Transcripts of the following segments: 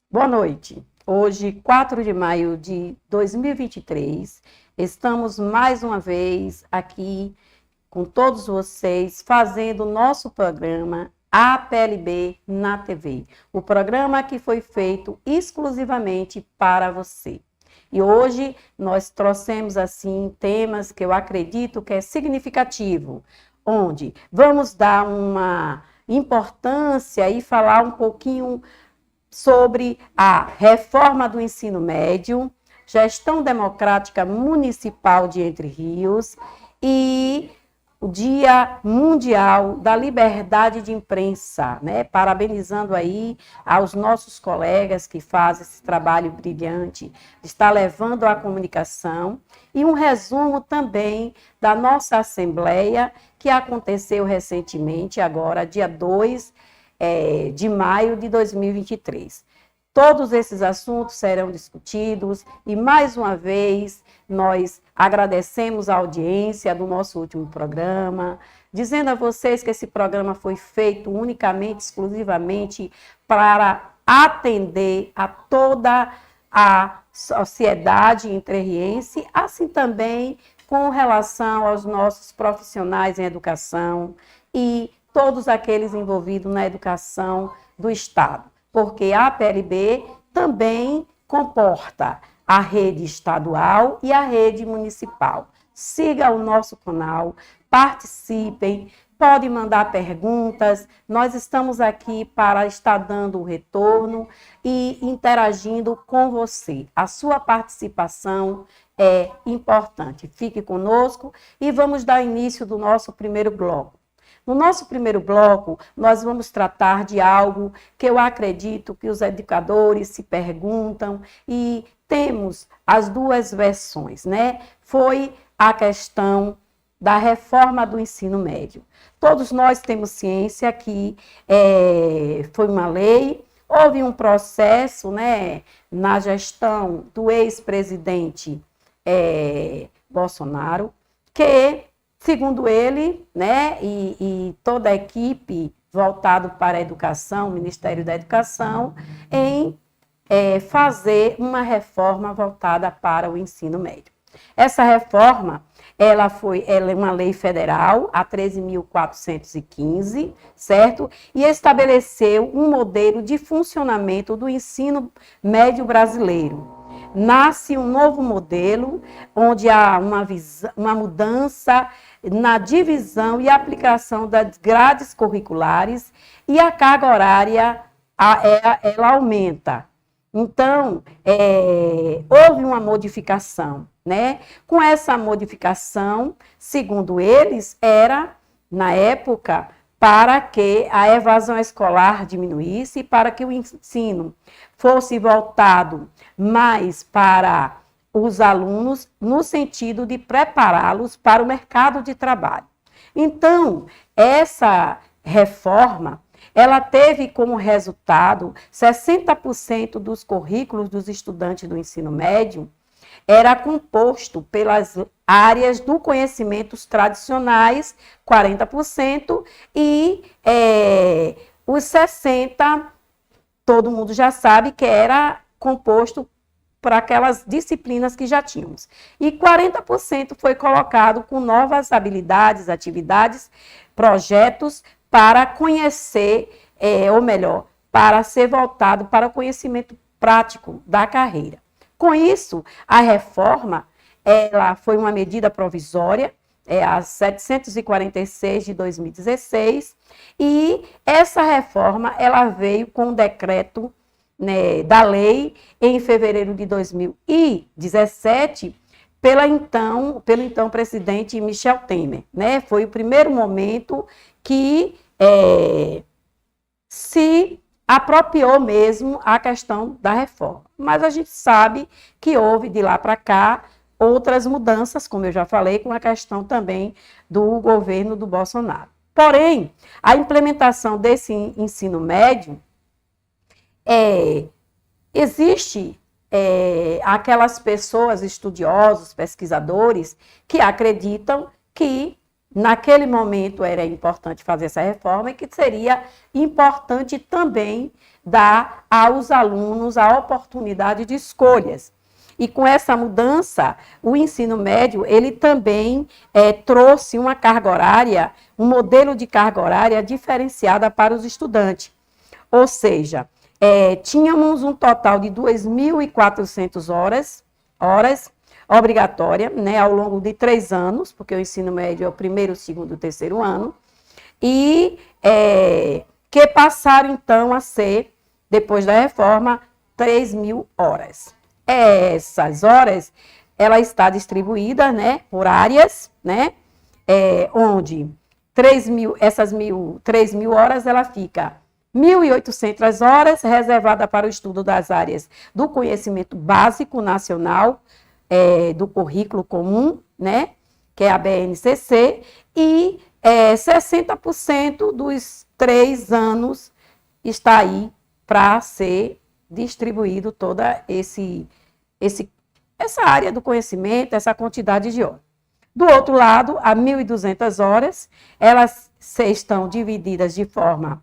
Boa noite. Hoje, 4 de maio de 2023, estamos mais uma vez aqui com todos vocês fazendo o nosso programa APLB na TV. O programa que foi feito exclusivamente para você. E hoje nós trouxemos assim temas que eu acredito que é significativo, onde vamos dar uma importância e falar um pouquinho sobre a reforma do ensino médio, gestão democrática municipal de Entre Rios e o Dia Mundial da Liberdade de Imprensa, né? Parabenizando aí aos nossos colegas que fazem esse trabalho brilhante, de estar levando a comunicação, e um resumo também da nossa Assembleia, que aconteceu recentemente, agora, dia 2 de maio de 2023. Todos esses assuntos serão discutidos e, mais uma vez, nós agradecemos a audiência do nosso último programa, dizendo a vocês que esse programa foi feito unicamente, exclusivamente para atender a toda a sociedade entrerriense, assim também com relação aos nossos profissionais em educação e todos aqueles envolvidos na educação do Estado, porque a APLB também comporta a rede estadual e a rede municipal. Siga o nosso canal, participem, podem mandar perguntas, nós estamos aqui para estar dando o retorno e interagindo com você. A sua participação é importante. Fique conosco e vamos dar início do nosso primeiro bloco. No nosso primeiro bloco, nós vamos tratar de algo que eu acredito que os educadores se perguntam e temos as duas versões, né? Foi a questão da reforma do ensino médio. Todos nós temos ciência que foi uma lei, houve um processo, né, na gestão do ex-presidente Bolsonaro, que segundo ele, né, e toda a equipe voltada para a educação, o Ministério da Educação, em fazer uma reforma voltada para o ensino médio. Essa reforma, ela é uma lei federal, a 13.415, certo? E estabeleceu um modelo de funcionamento do ensino médio brasileiro. Nasce um novo modelo, onde há uma mudança na divisão e aplicação das grades curriculares e a carga horária ela aumenta. Então, houve uma modificação, né? Com essa modificação, segundo eles, era, na época, para que a evasão escolar diminuísse, para que o ensino fosse voltado mais para os alunos, no sentido de prepará-los para o mercado de trabalho. Então, essa reforma, ela teve como resultado 60% dos currículos dos estudantes do ensino médio era composto pelas áreas do conhecimentos tradicionais, 40%, e os 60%, todo mundo já sabe que era composto por aquelas disciplinas que já tínhamos. E 40% foi colocado com novas habilidades, atividades, projetos para conhecer, ou melhor, para ser voltado para o conhecimento prático da carreira. Com isso, a reforma ela foi uma medida provisória, a 746 de 2016, e essa reforma ela veio com um decreto, né, da lei em fevereiro de 2017 pelo então presidente Michel Temer, né? Foi o primeiro momento que se apropriou mesmo a questão da reforma. Mas a gente sabe que houve de lá para cá outras mudanças, como eu já falei, com a questão também do governo do Bolsonaro. Porém, a implementação desse ensino médio existe aquelas pessoas, estudiosos, pesquisadores, que acreditam que naquele momento era importante fazer essa reforma e que seria importante também dar aos alunos a oportunidade de escolhas. E com essa mudança, o ensino médio, ele também trouxe uma carga horária, um modelo de carga horária diferenciada para os estudantes. Ou seja, tínhamos um total de 2.400 horas obrigatória, né, ao longo de 3 anos, porque o ensino médio é o primeiro, segundo e terceiro ano, e que passaram, então, a ser, depois da reforma, 3.000 horas. Essas horas, ela está distribuída, né, por áreas, né, onde 3.000 horas, ela fica 1.800 horas reservada para o estudo das áreas do conhecimento básico nacional, do currículo comum, né, que é a BNCC, e 60% dos 3 anos está aí para ser distribuído toda essa área do conhecimento, essa quantidade de horas. Do outro lado, a 1.200 horas, elas estão divididas de forma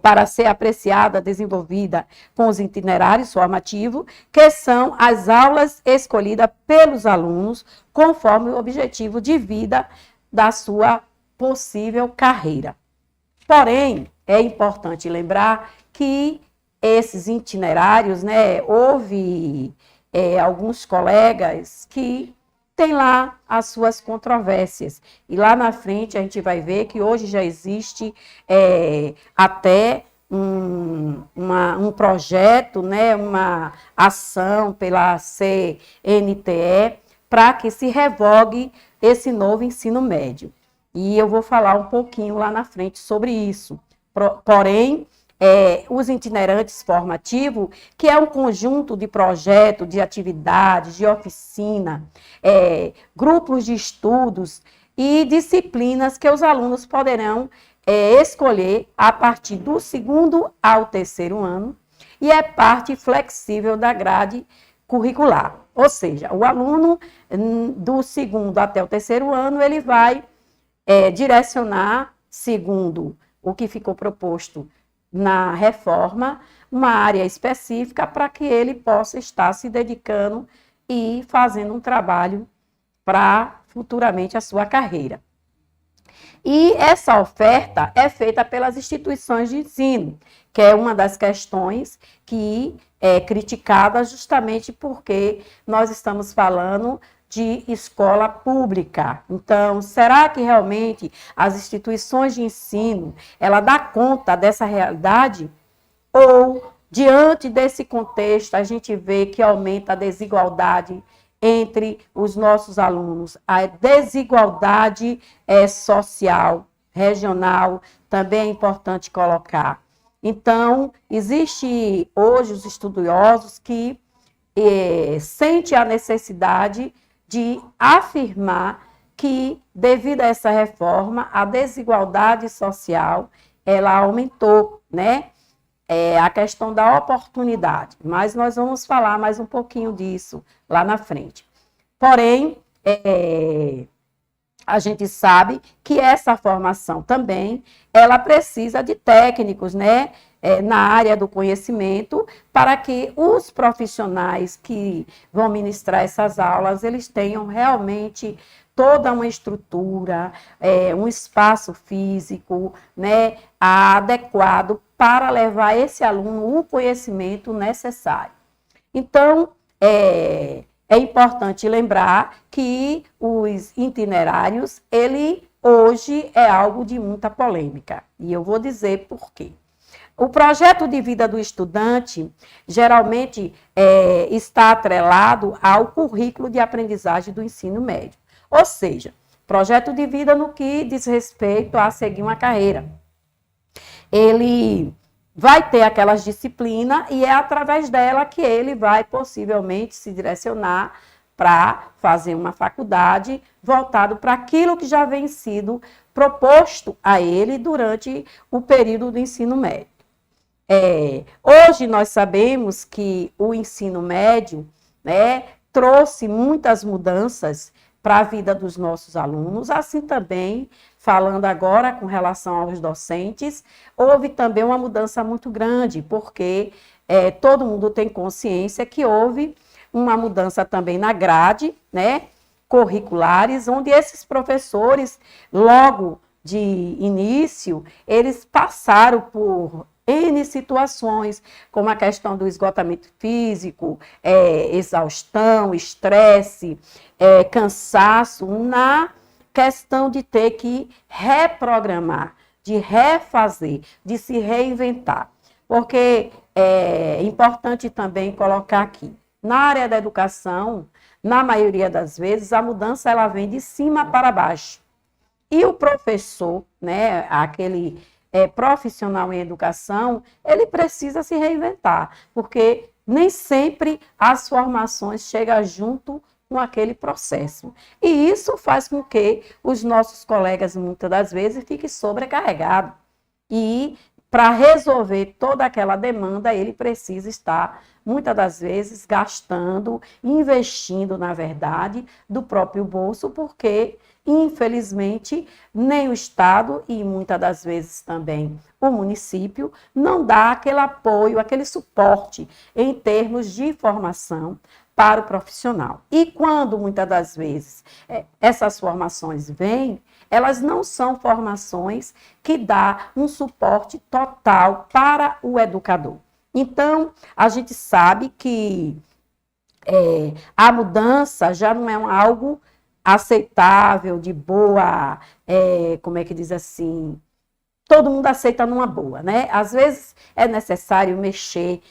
para ser apreciada, desenvolvida com os itinerários formativos, que são as aulas escolhidas pelos alunos conforme o objetivo de vida da sua possível carreira. Porém, é importante lembrar que esses itinerários, né, houve alguns colegas que têm lá as suas controvérsias. E lá na frente a gente vai ver que hoje já existe até um projeto, né, uma ação pela CNTE para que se revogue esse novo ensino médio. E eu vou falar um pouquinho lá na frente sobre isso. Porém, os itinerantes formativos, que é um conjunto de projetos, de atividades, de oficina, grupos de estudos e disciplinas que os alunos poderão escolher a partir do 2º ao 3º ano, e é parte flexível da grade curricular. Ou seja, o aluno do 2º até o 3º ano, ele vai direcionar, segundo o que ficou proposto na reforma, uma área específica para que ele possa estar se dedicando e fazendo um trabalho para futuramente a sua carreira. E essa oferta é feita pelas instituições de ensino, que é uma das questões que é criticada justamente porque nós estamos falando de escola pública. Então, será que realmente as instituições de ensino, ela dá conta dessa realidade? Ou, diante desse contexto, a gente vê que aumenta a desigualdade entre os nossos alunos, a desigualdade social, regional, também é importante colocar. Então, existe hoje os estudiosos que sentem a necessidade de afirmar que, devido a essa reforma, a desigualdade social, ela aumentou, né? A questão da oportunidade, mas nós vamos falar mais um pouquinho disso lá na frente. Porém, a gente sabe que essa formação também, ela precisa de técnicos, né, na área do conhecimento, para que os profissionais que vão ministrar essas aulas, eles tenham realmente toda uma estrutura, um espaço físico, né, adequado para levar esse aluno o conhecimento necessário. Então, é importante lembrar que os itinerários, ele hoje é algo de muita polêmica, e eu vou dizer por quê. O projeto de vida do estudante, geralmente, está atrelado ao currículo de aprendizagem do ensino médio. Ou seja, projeto de vida no que diz respeito a seguir uma carreira. Ele vai ter aquelas disciplinas e é através dela que ele vai possivelmente se direcionar para fazer uma faculdade voltado para aquilo que já vem sido proposto a ele durante o período do ensino médio. Hoje nós sabemos que o ensino médio, né, trouxe muitas mudanças para a vida dos nossos alunos, assim também, falando agora com relação aos docentes, houve também uma mudança muito grande, porque todo mundo tem consciência que houve uma mudança também na grade, né, curriculares, onde esses professores, logo de início, eles passaram por N situações, como a questão do esgotamento físico, exaustão, estresse, cansaço, na questão de ter que reprogramar, de refazer, de se reinventar. Porque é importante também colocar aqui, na área da educação, na maioria das vezes, a mudança ela vem de cima para baixo. E o professor, né, aquele profissional em educação, ele precisa se reinventar, porque nem sempre as formações chegam junto com aquele processo. E isso faz com que os nossos colegas, muitas das vezes, fiquem sobrecarregados. E para resolver toda aquela demanda, ele precisa estar, muitas das vezes, gastando, investindo, na verdade, do próprio bolso, porque, infelizmente, nem o Estado e, muitas das vezes, também o município não dá aquele apoio, aquele suporte em termos de formação para o profissional. E quando, muitas das vezes, essas formações vêm, elas não são formações que dão um suporte total para o educador. Então, a gente sabe que a mudança já não é algo aceitável, de boa, como é que diz assim, todo mundo aceita numa boa, né? Às vezes é necessário mexer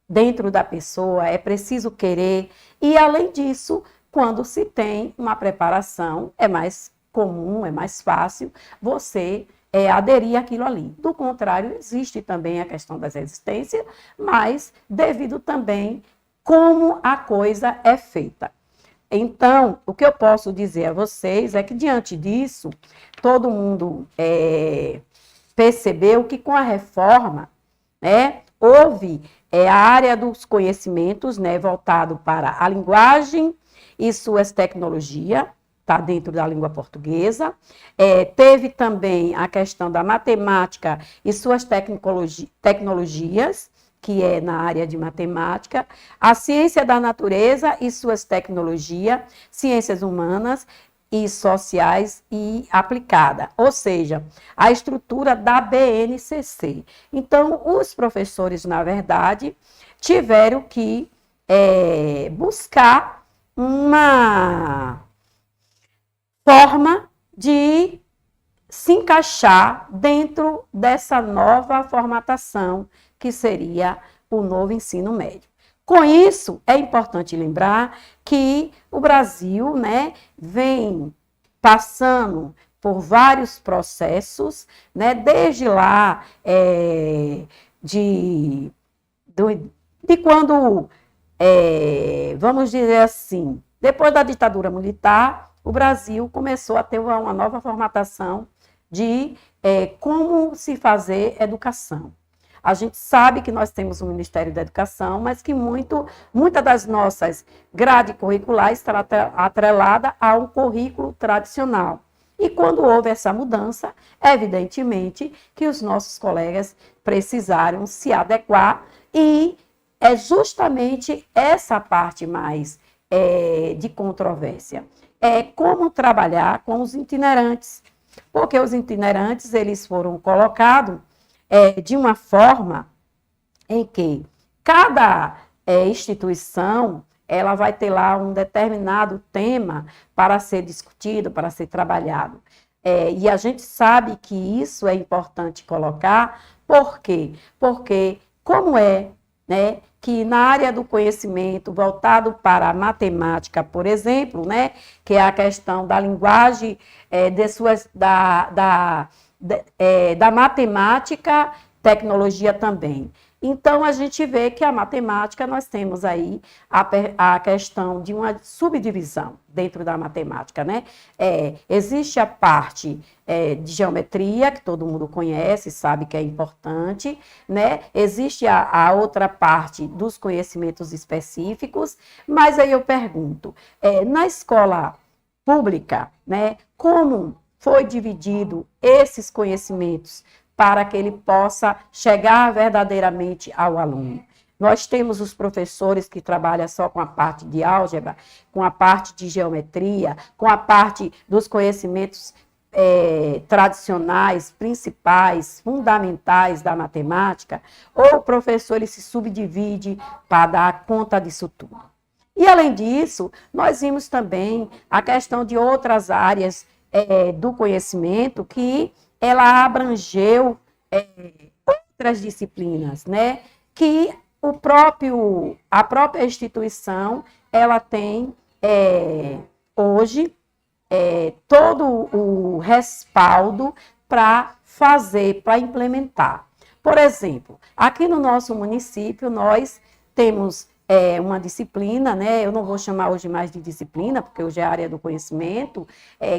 dentro da pessoa, é preciso querer, e além disso, quando se tem uma preparação, é mais comum, é mais fácil você aderir àquilo ali. Do contrário, existe também a questão das resistências, mas devido também como a coisa é feita. Então, o que eu posso dizer a vocês é que, diante disso, todo mundo percebeu que com a reforma, né, houve a área dos conhecimentos, né, voltado para a linguagem e suas tecnologias, está dentro da língua portuguesa. Teve também a questão da matemática e suas tecnologias, que é na área de matemática, a ciência da natureza e suas tecnologias, ciências humanas e sociais e aplicada, ou seja, a estrutura da BNCC. Então, os professores, na verdade, tiveram que buscar uma forma de se encaixar dentro dessa nova formatação que seria o novo ensino médio. Com isso, é importante lembrar que o Brasil, né, vem passando por vários processos, né, desde lá de quando, vamos dizer assim, depois da ditadura militar, o Brasil começou a ter uma nova formatação de como se fazer educação. A gente sabe que nós temos o Ministério da Educação, mas que muitas das nossas grades curriculares está atrelada a um currículo tradicional. E quando houve essa mudança, evidentemente que os nossos colegas precisaram se adequar, e é justamente essa parte mais de controvérsia. É como trabalhar com os itinerantes, porque os itinerantes eles foram colocados de uma forma em que cada instituição ela vai ter lá um determinado tema para ser discutido, para ser trabalhado. E a gente sabe que isso é importante colocar, por quê? Porque como né, que na área do conhecimento voltado para a matemática, por exemplo, né, que é a questão da linguagem, da matemática, tecnologia também. Então, a gente vê que a matemática, nós temos aí a questão de uma subdivisão dentro da matemática, né? Existe a parte de geometria, que todo mundo conhece, sabe que é importante, né? Existe a outra parte dos conhecimentos específicos, mas aí eu pergunto, na escola pública, né? Como foi dividido esses conhecimentos para que ele possa chegar verdadeiramente ao aluno. Nós temos os professores que trabalham só com a parte de álgebra, com a parte de geometria, com a parte dos conhecimentos tradicionais, principais, fundamentais da matemática, ou o professor ele se subdivide para dar conta disso tudo. E, além disso, nós vimos também a questão de outras áreas do conhecimento que ela abrangeu outras disciplinas, né? Que a própria instituição, ela tem hoje todo o respaldo para fazer, para implementar. Por exemplo, aqui no nosso município, nós temos uma disciplina, né? Eu não vou chamar hoje mais de disciplina, porque hoje é a área do conhecimento,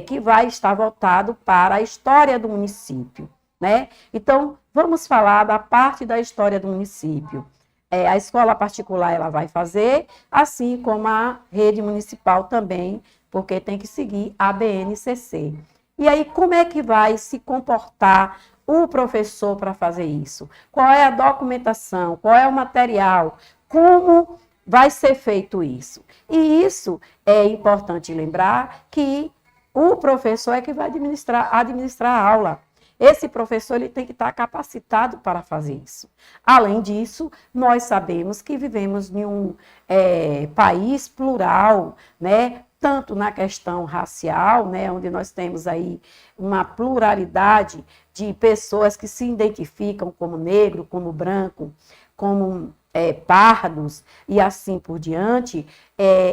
que vai estar voltado para a história do município, né? Então, vamos falar da parte da história do município. A escola particular ela vai fazer, assim como a rede municipal também, porque tem que seguir a BNCC. E aí, como é que vai se comportar o professor para fazer isso? Qual é a documentação? Qual é o material? Como vai ser feito isso? E isso é importante lembrar que o professor é que vai administrar a aula. Esse professor ele tem que estar capacitado para fazer isso. Além disso, nós sabemos que vivemos em um país plural, né? Tanto na questão racial, né? Onde nós temos aí uma pluralidade de pessoas que se identificam como negro, como branco, como pardos e assim por diante,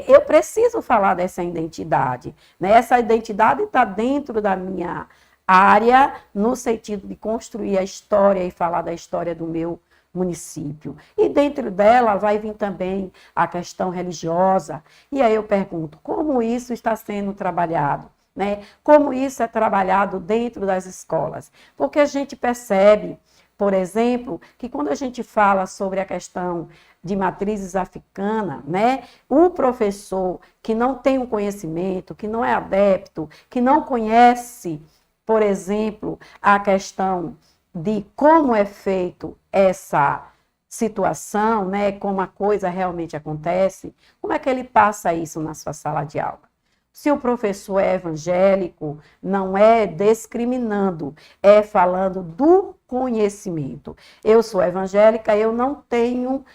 eu preciso falar dessa identidade, né? Essa identidade está dentro da minha área, no sentido de construir a história e falar da história do meu município. E dentro dela vai vir também a questão religiosa. E aí eu pergunto, como isso está sendo trabalhado? Né? Como isso é trabalhado dentro das escolas? Porque a gente percebe, por exemplo, que quando a gente fala sobre a questão de matrizes africanas, né, o professor que não tem um conhecimento, que não é adepto, que não conhece, por exemplo, a questão de como é feito essa situação, né, como a coisa realmente acontece, como é que ele passa isso na sua sala de aula? Se o professor é evangélico, não é discriminando, é falando do conhecimento. Eu sou evangélica, eu não tenho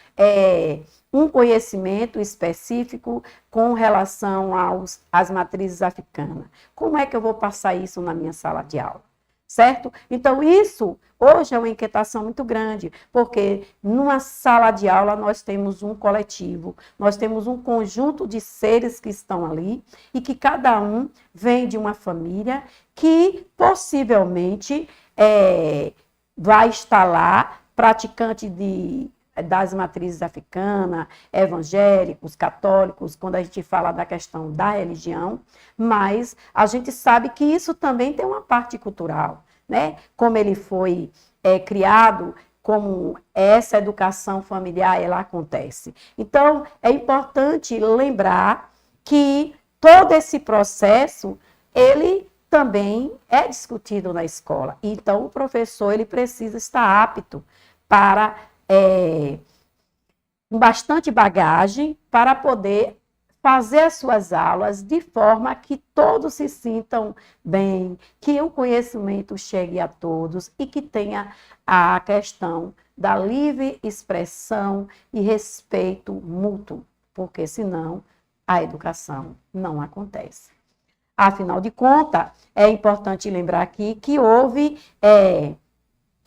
um conhecimento específico com relação às matrizes africanas. Como é que eu vou passar isso na minha sala de aula? Certo? Então, isso hoje é uma inquietação muito grande, porque numa sala de aula nós temos um coletivo, nós temos um conjunto de seres que estão ali e que cada um vem de uma família que possivelmente vai estar lá, praticante das matrizes africanas, evangélicos, católicos, quando a gente fala da questão da religião, mas a gente sabe que isso também tem uma parte cultural, né? Como ele foi criado, como essa educação familiar ela acontece. Então, é importante lembrar que todo esse processo, ele também é discutido na escola. Então, o professor ele precisa estar apto para com bastante bagagem para poder fazer as suas aulas de forma que todos se sintam bem, que o conhecimento chegue a todos e que tenha a questão da livre expressão e respeito mútuo, porque senão a educação não acontece. Afinal de contas, é importante lembrar aqui que houve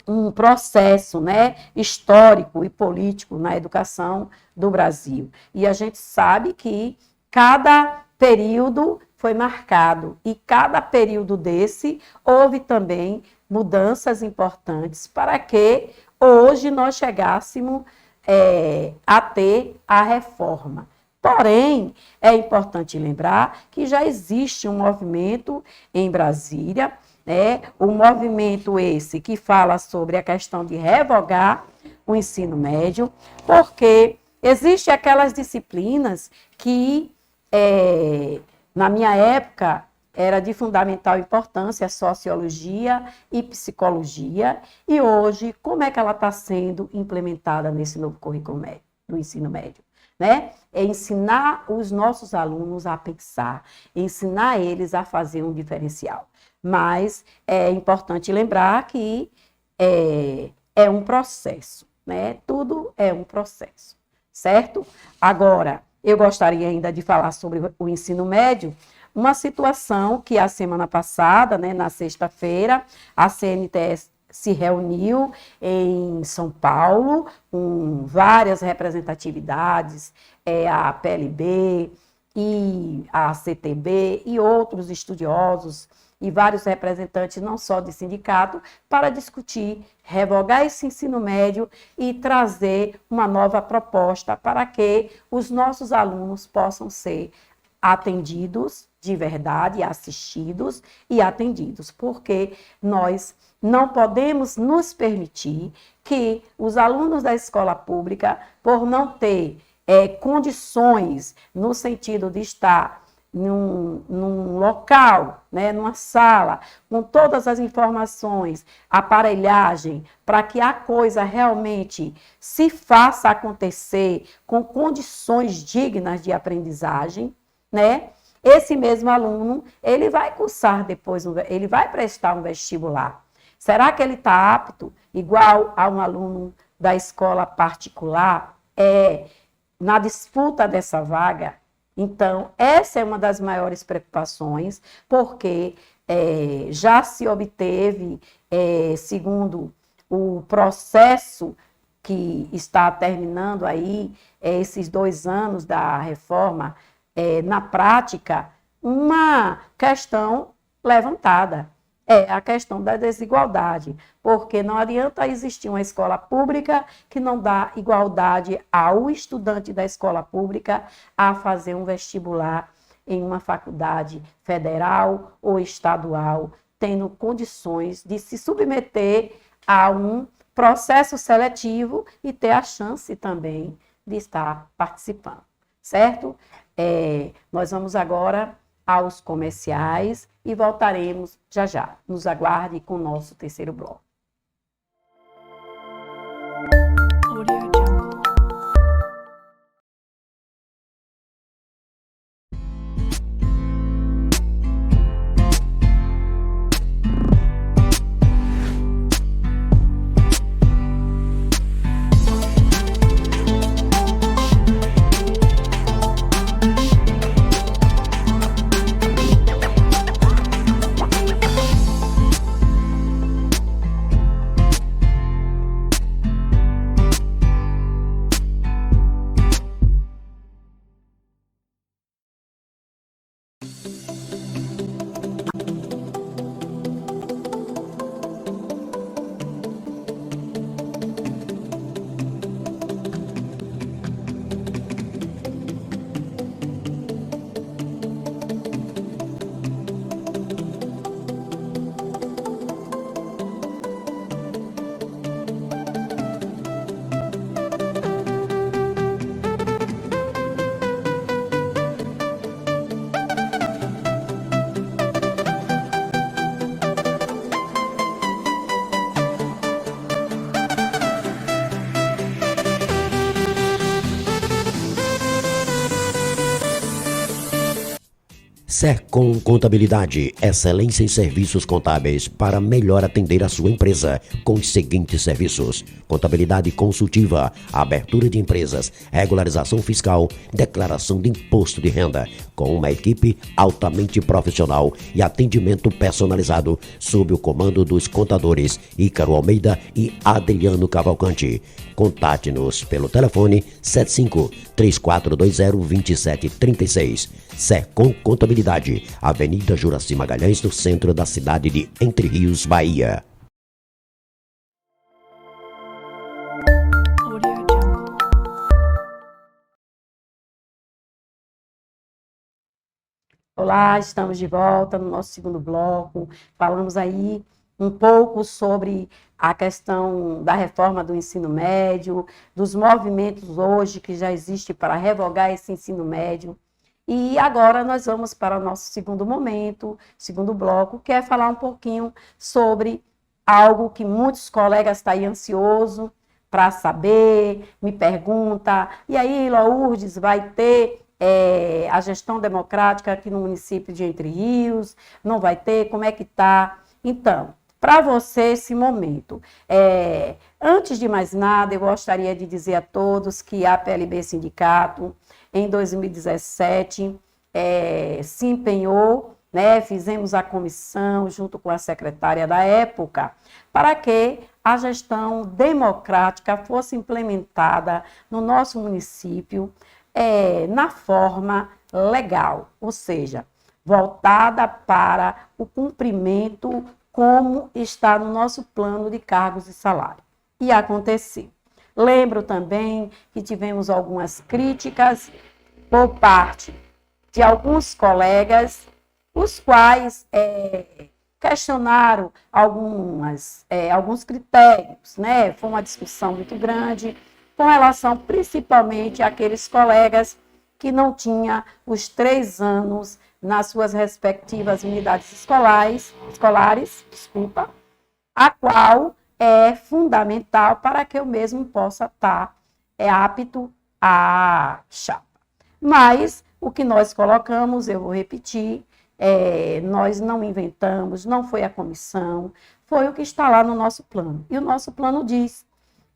um processo, né, histórico e político na educação do Brasil. E a gente sabe que cada período foi marcado e cada período desse houve também mudanças importantes para que hoje nós chegássemos a ter a reforma. Porém, é importante lembrar que já existe um movimento em Brasília, o movimento esse que fala sobre a questão de revogar o ensino médio, porque existem aquelas disciplinas que Na minha época, era de fundamental importância a sociologia e psicologia, e hoje, como é que ela está sendo implementada nesse novo currículo médio, do ensino médio? Né? É ensinar os nossos alunos a pensar, ensinar eles a fazer um diferencial. Mas é importante lembrar que é um processo, né? Tudo é um processo, certo? Agora, eu gostaria ainda de falar sobre o ensino médio, uma situação que a semana passada, né, na sexta-feira, a CNTE se reuniu em São Paulo, com várias representatividades, a PLB e a CTB e outros estudiosos e vários representantes, não só de sindicato, para discutir, revogar esse ensino médio e trazer uma nova proposta para que os nossos alunos possam ser atendidos de verdade, assistidos e atendidos, porque nós não podemos nos permitir que os alunos da escola pública, por não ter condições no sentido de estar num local, né, numa sala, com todas as informações, aparelhagem, para que a coisa realmente se faça acontecer com condições dignas de aprendizagem, né? Esse mesmo aluno, ele vai cursar depois, ele vai prestar um vestibular. Será que ele está apto, igual a um aluno da escola particular, na disputa dessa vaga? Então, essa é uma das maiores preocupações, porque já se obteve, segundo o processo que está terminando aí, esses 2 anos da reforma, na prática, uma questão levantada. É a questão da desigualdade, porque não adianta existir uma escola pública que não dá igualdade ao estudante da escola pública a fazer um vestibular em uma faculdade federal ou estadual, tendo condições de se submeter a um processo seletivo e ter a chance também de estar participando, certo? Nós vamos agora aos comerciais e voltaremos já já. Nos aguarde com o nosso terceiro bloco. Sercom Contabilidade, excelência em serviços contábeis para melhor atender a sua empresa com os seguintes serviços: contabilidade consultiva, abertura de empresas, regularização fiscal, declaração de imposto de renda, com uma equipe altamente profissional e atendimento personalizado sob o comando dos contadores Ícaro Almeida e Adriano Cavalcante. Contate-nos pelo telefone 75-3420-2736. Sercom Contabilidade, Avenida Juraci Magalhães, no centro da cidade de Entre Rios, Bahia. Olá, estamos de volta no nosso segundo bloco. Falamos aí um pouco sobre a questão da reforma do ensino médio, dos movimentos hoje que já existem para revogar esse ensino médio. E agora nós vamos para o nosso segundo momento, segundo bloco, que é falar um pouquinho sobre algo que muitos colegas estão aí ansiosos para saber, me pergunta, e aí, Lourdes, vai ter a gestão democrática aqui no município de Entre Rios? Não vai ter? Como é que está? Então, para você esse momento, antes de mais nada, eu gostaria de dizer a todos que a PLB Sindicato, em 2017, se empenhou, né, fizemos a comissão junto com a secretária da época, para que a gestão democrática fosse implementada no nosso município na forma legal, ou seja, voltada para o cumprimento como está no nosso plano de cargos e salário. E aconteceu. Lembro também que tivemos algumas críticas por parte de alguns colegas, os quais questionaram alguns critérios, né? Foi uma discussão muito grande com relação principalmente àqueles colegas que não tinham os 3 anos nas suas respectivas unidades escolares, a qual é fundamental para que eu mesmo possa estar apto à chapa. Mas o que nós colocamos, eu vou repetir, nós não inventamos, não foi a comissão, foi o que está lá no nosso plano. E o nosso plano diz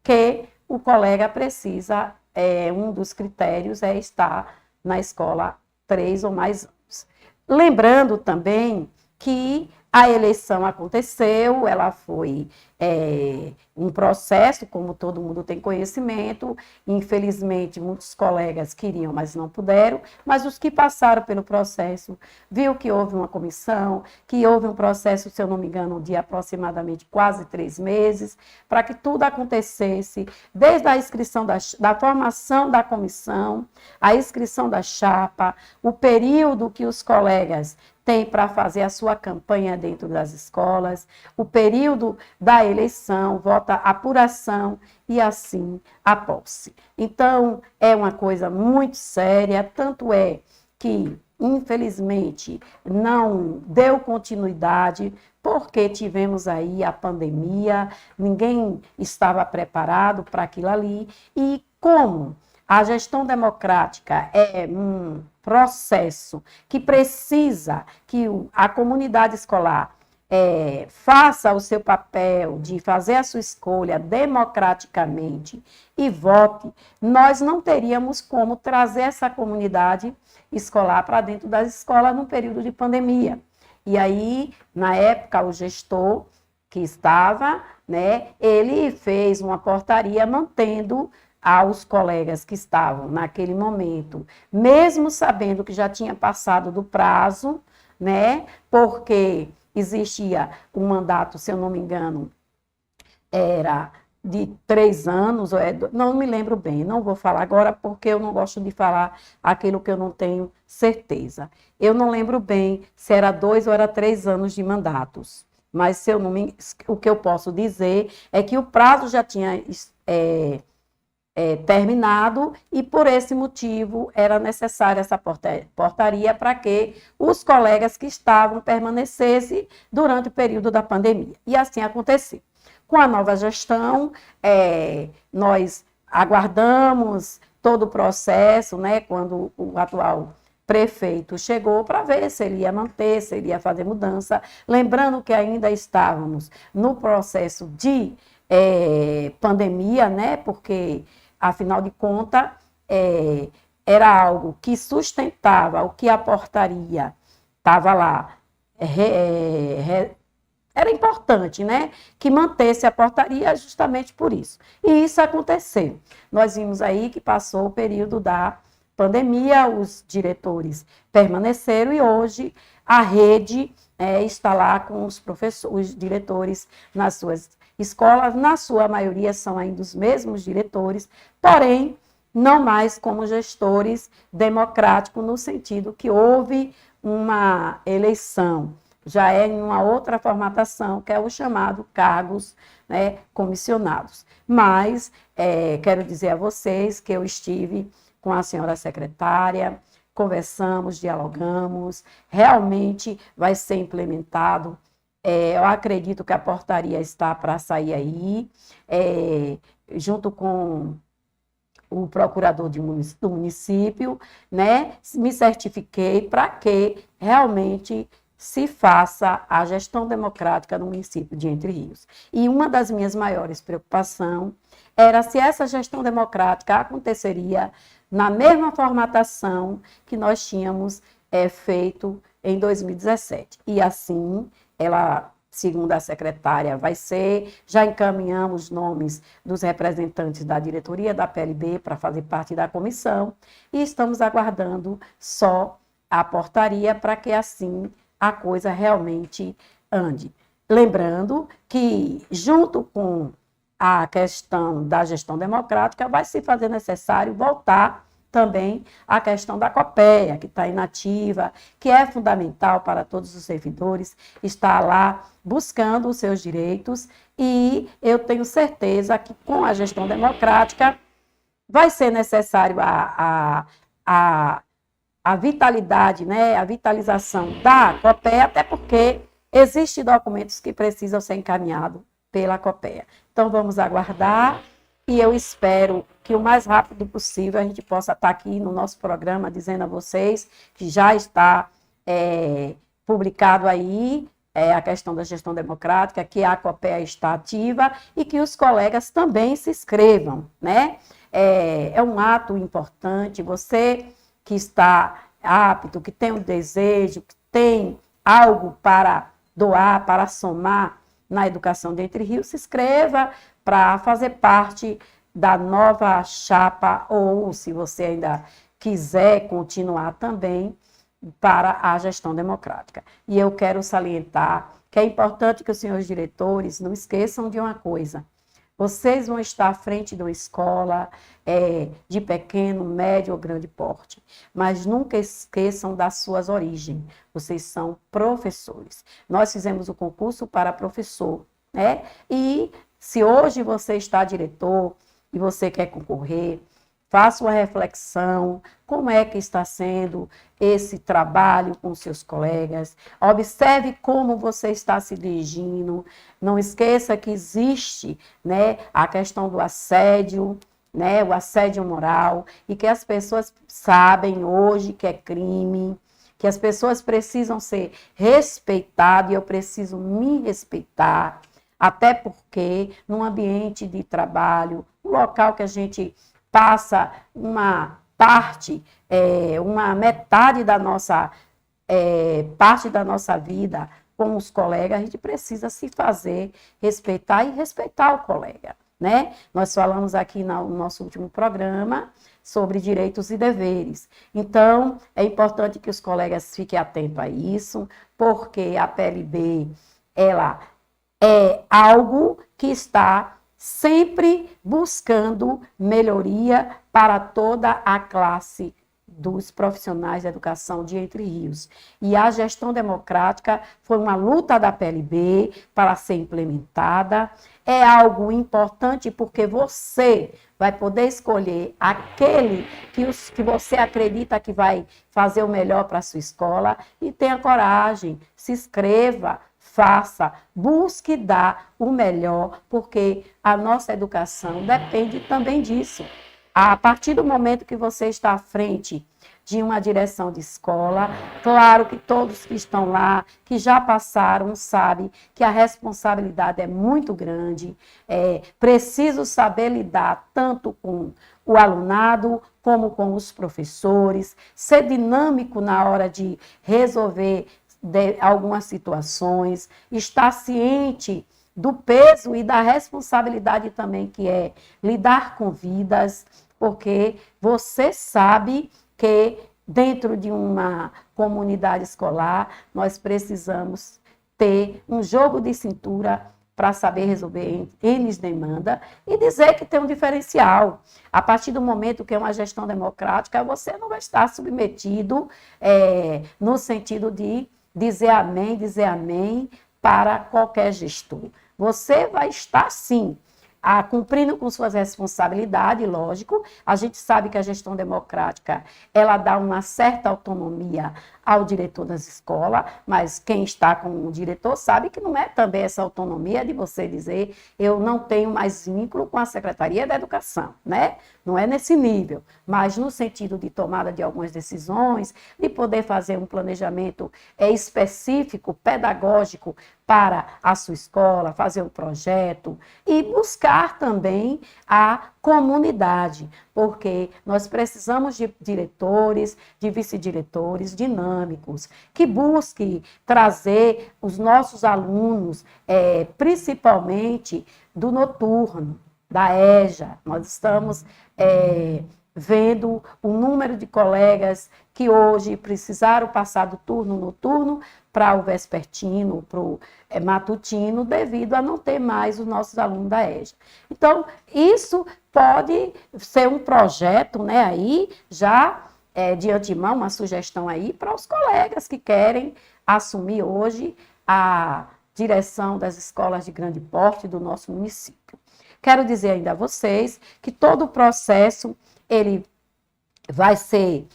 que o colega precisa, um dos critérios é estar na escola 3 ou mais anos. Lembrando também que a eleição aconteceu, ela foi um processo, como todo mundo tem conhecimento. Infelizmente, muitos colegas queriam, mas não puderam. Mas os que passaram pelo processo, viu que houve uma comissão, que houve um processo, se eu não me engano, de aproximadamente quase 3 meses, para que tudo acontecesse, desde a inscrição da formação da comissão, a inscrição da chapa, o período que os colegas tem para fazer a sua campanha dentro das escolas, o período da eleição, vota apuração e assim a posse. Então, é uma coisa muito séria, tanto é que, infelizmente, não deu continuidade, porque tivemos aí a pandemia, ninguém estava preparado para aquilo ali, e como a gestão democrática é um processo que precisa que a comunidade escolar faça o seu papel de fazer a sua escolha democraticamente e vote, nós não teríamos como trazer essa comunidade escolar para dentro das escolas no período de pandemia. E aí, na época, o gestor que estava, né, ele fez uma portaria mantendo aos colegas que estavam naquele momento, mesmo sabendo que já tinha passado do prazo, né, porque existia um mandato, se eu não me engano, era de 3 anos, não me lembro bem, não vou falar agora porque eu não gosto de falar aquilo que eu não tenho certeza. Eu não lembro bem se era 2 ou era 3 anos de mandatos, mas se eu não o que eu posso dizer é que o prazo já tinha terminado e por esse motivo era necessária essa portaria para que os colegas que estavam permanecessem durante o período da pandemia. E assim aconteceu. Com a nova gestão, nós aguardamos todo o processo, né, quando o atual prefeito chegou para ver se ele ia manter, se ele ia fazer mudança. Lembrando que ainda estávamos no processo de pandemia, né, porque afinal de contas, era algo que sustentava o que a portaria estava lá. Era importante, né, que mantesse a portaria justamente por isso. E isso aconteceu. Nós vimos aí que passou o período da pandemia, os diretores permaneceram e hoje a rede está lá com os professores, os diretores nas suas escolas, na sua maioria são ainda os mesmos diretores, porém, não mais como gestores democráticos, no sentido que houve uma eleição, já é em uma outra formatação, que é o chamado cargos, né, comissionados. Mas, quero dizer a vocês que eu estive com a senhora secretária, conversamos, dialogamos, realmente vai ser implementado. Eu acredito que a portaria está para sair aí, junto com o procurador do município, né? Me certifiquei para que realmente se faça a gestão democrática no município de Entre Rios. E uma das minhas maiores preocupações era se essa gestão democrática aconteceria na mesma formatação que nós tínhamos feito em 2017. E assim, ela, segundo a secretária, vai ser. Já encaminhamos nomes dos representantes da diretoria da PLB para fazer parte da comissão e estamos aguardando só a portaria para que assim a coisa realmente ande. Lembrando que, junto com a questão da gestão democrática, vai se fazer necessário voltar também à questão da COPEA, que está inativa, que é fundamental para todos os servidores, está lá buscando os seus direitos, e eu tenho certeza que com a gestão democrática vai ser necessário a vitalidade, né, a vitalização da COPEA, até porque existem documentos que precisam ser encaminhados pela COPEA. Então, vamos aguardar e eu espero que o mais rápido possível a gente possa estar aqui no nosso programa dizendo a vocês que já está publicado aí a questão da gestão democrática, que a COPEA está ativa e que os colegas também se inscrevam, né? É um ato importante, você que está apto, que tem um desejo, que tem algo para doar, para somar na educação de Entre Rios, se inscreva para fazer parte da nova chapa, ou se você ainda quiser continuar também, para a gestão democrática. E eu quero salientar que é importante que os senhores diretores não esqueçam de uma coisa: vocês vão estar à frente de uma escola de pequeno, médio ou grande porte, mas nunca esqueçam das suas origens. Vocês são professores. Nós fizemos o concurso para professor, né? E se hoje você está diretor e você quer concorrer, faça uma reflexão, como é que está sendo esse trabalho com seus colegas, observe como você está se dirigindo, não esqueça que existe, né, a questão do assédio, né, o assédio moral, e que as pessoas sabem hoje que é crime, que as pessoas precisam ser respeitadas, e eu preciso me respeitar, até porque num ambiente de trabalho, um local que a gente passa uma parte, uma metade da nossa parte da nossa vida com os colegas, a gente precisa se fazer respeitar e respeitar o colega, né? Nós falamos aqui no nosso último programa sobre direitos e deveres. Então, é importante que os colegas fiquem atentos a isso, porque a PLB, ela é algo que está sempre buscando melhoria para toda a classe dos profissionais da educação de Entre Rios. E a gestão democrática foi uma luta da PLB para ser implementada. É algo importante porque você vai poder escolher aquele que você acredita que vai fazer o melhor para a sua escola, e tenha coragem, se inscreva, faça, busque dar o melhor, porque a nossa educação depende também disso. A partir do momento que você está à frente de uma direção de escola, claro que todos que estão lá, que já passaram, sabem que a responsabilidade é muito grande, preciso saber lidar tanto com o alunado, como com os professores, ser dinâmico na hora de resolver algumas situações, estar ciente do peso e da responsabilidade também que é lidar com vidas, porque você sabe que dentro de uma comunidade escolar nós precisamos ter um jogo de cintura para saber resolver N demandas e dizer que tem um diferencial. A partir do momento que é uma gestão democrática, você não vai estar submetido no sentido de dizer amém para qualquer gestor. Você vai estar, sim, cumprindo com suas responsabilidades, lógico. A gente sabe que a gestão democrática, ela dá uma certa autonomia ao diretor das escolas, mas quem está com o diretor sabe que não é também essa autonomia de você dizer eu não tenho mais vínculo com a Secretaria da Educação, né? Não é nesse nível, mas no sentido de tomada de algumas decisões, de poder fazer um planejamento específico, pedagógico para a sua escola, fazer um projeto e buscar também a comunidade, porque nós precisamos de diretores, de vice-diretores dinâmicos, que busquem trazer os nossos alunos, principalmente do noturno, da EJA. Nós estamos vendo o número de colegas que hoje precisaram passar do turno noturno para o vespertino, para o matutino, devido a não ter mais os nossos alunos da EJA. Então, isso pode ser um projeto, né, aí, já de antemão, uma sugestão aí para os colegas que querem assumir hoje a direção das escolas de grande porte do nosso município. Quero dizer ainda a vocês que todo o processo, ele vai ser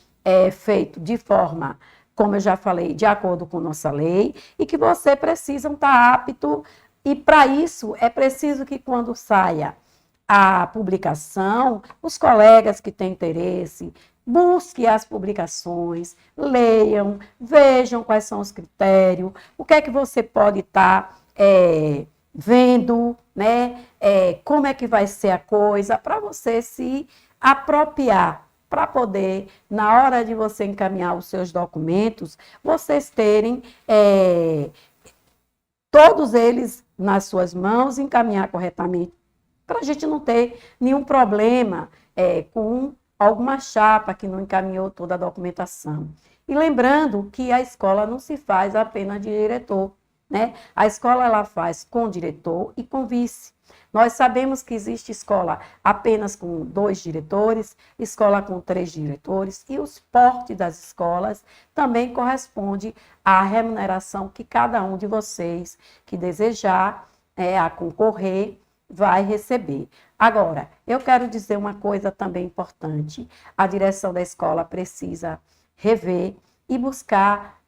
feito de forma, como eu já falei, de acordo com nossa lei, e que você precisa estar apto, e para isso é preciso que quando saia a publicação, os colegas que têm interesse, busquem as publicações, leiam, vejam quais são os critérios, o que é que você pode estar vendo, né? Como é que vai ser a coisa, para você se apropriar, para poder, na hora de você encaminhar os seus documentos, vocês terem todos eles nas suas mãos, encaminhar corretamente, para a gente não ter nenhum problema com alguma chapa que não encaminhou toda a documentação. E lembrando que a escola não se faz apenas de diretor, né? A escola ela faz com diretor e com vice. Nós sabemos que existe escola apenas com 2 diretores, escola com 3 diretores, e os portes das escolas também corresponde à remuneração que cada um de vocês que desejar a concorrer vai receber. Agora, eu quero dizer uma coisa também importante. A direção da escola precisa rever e buscar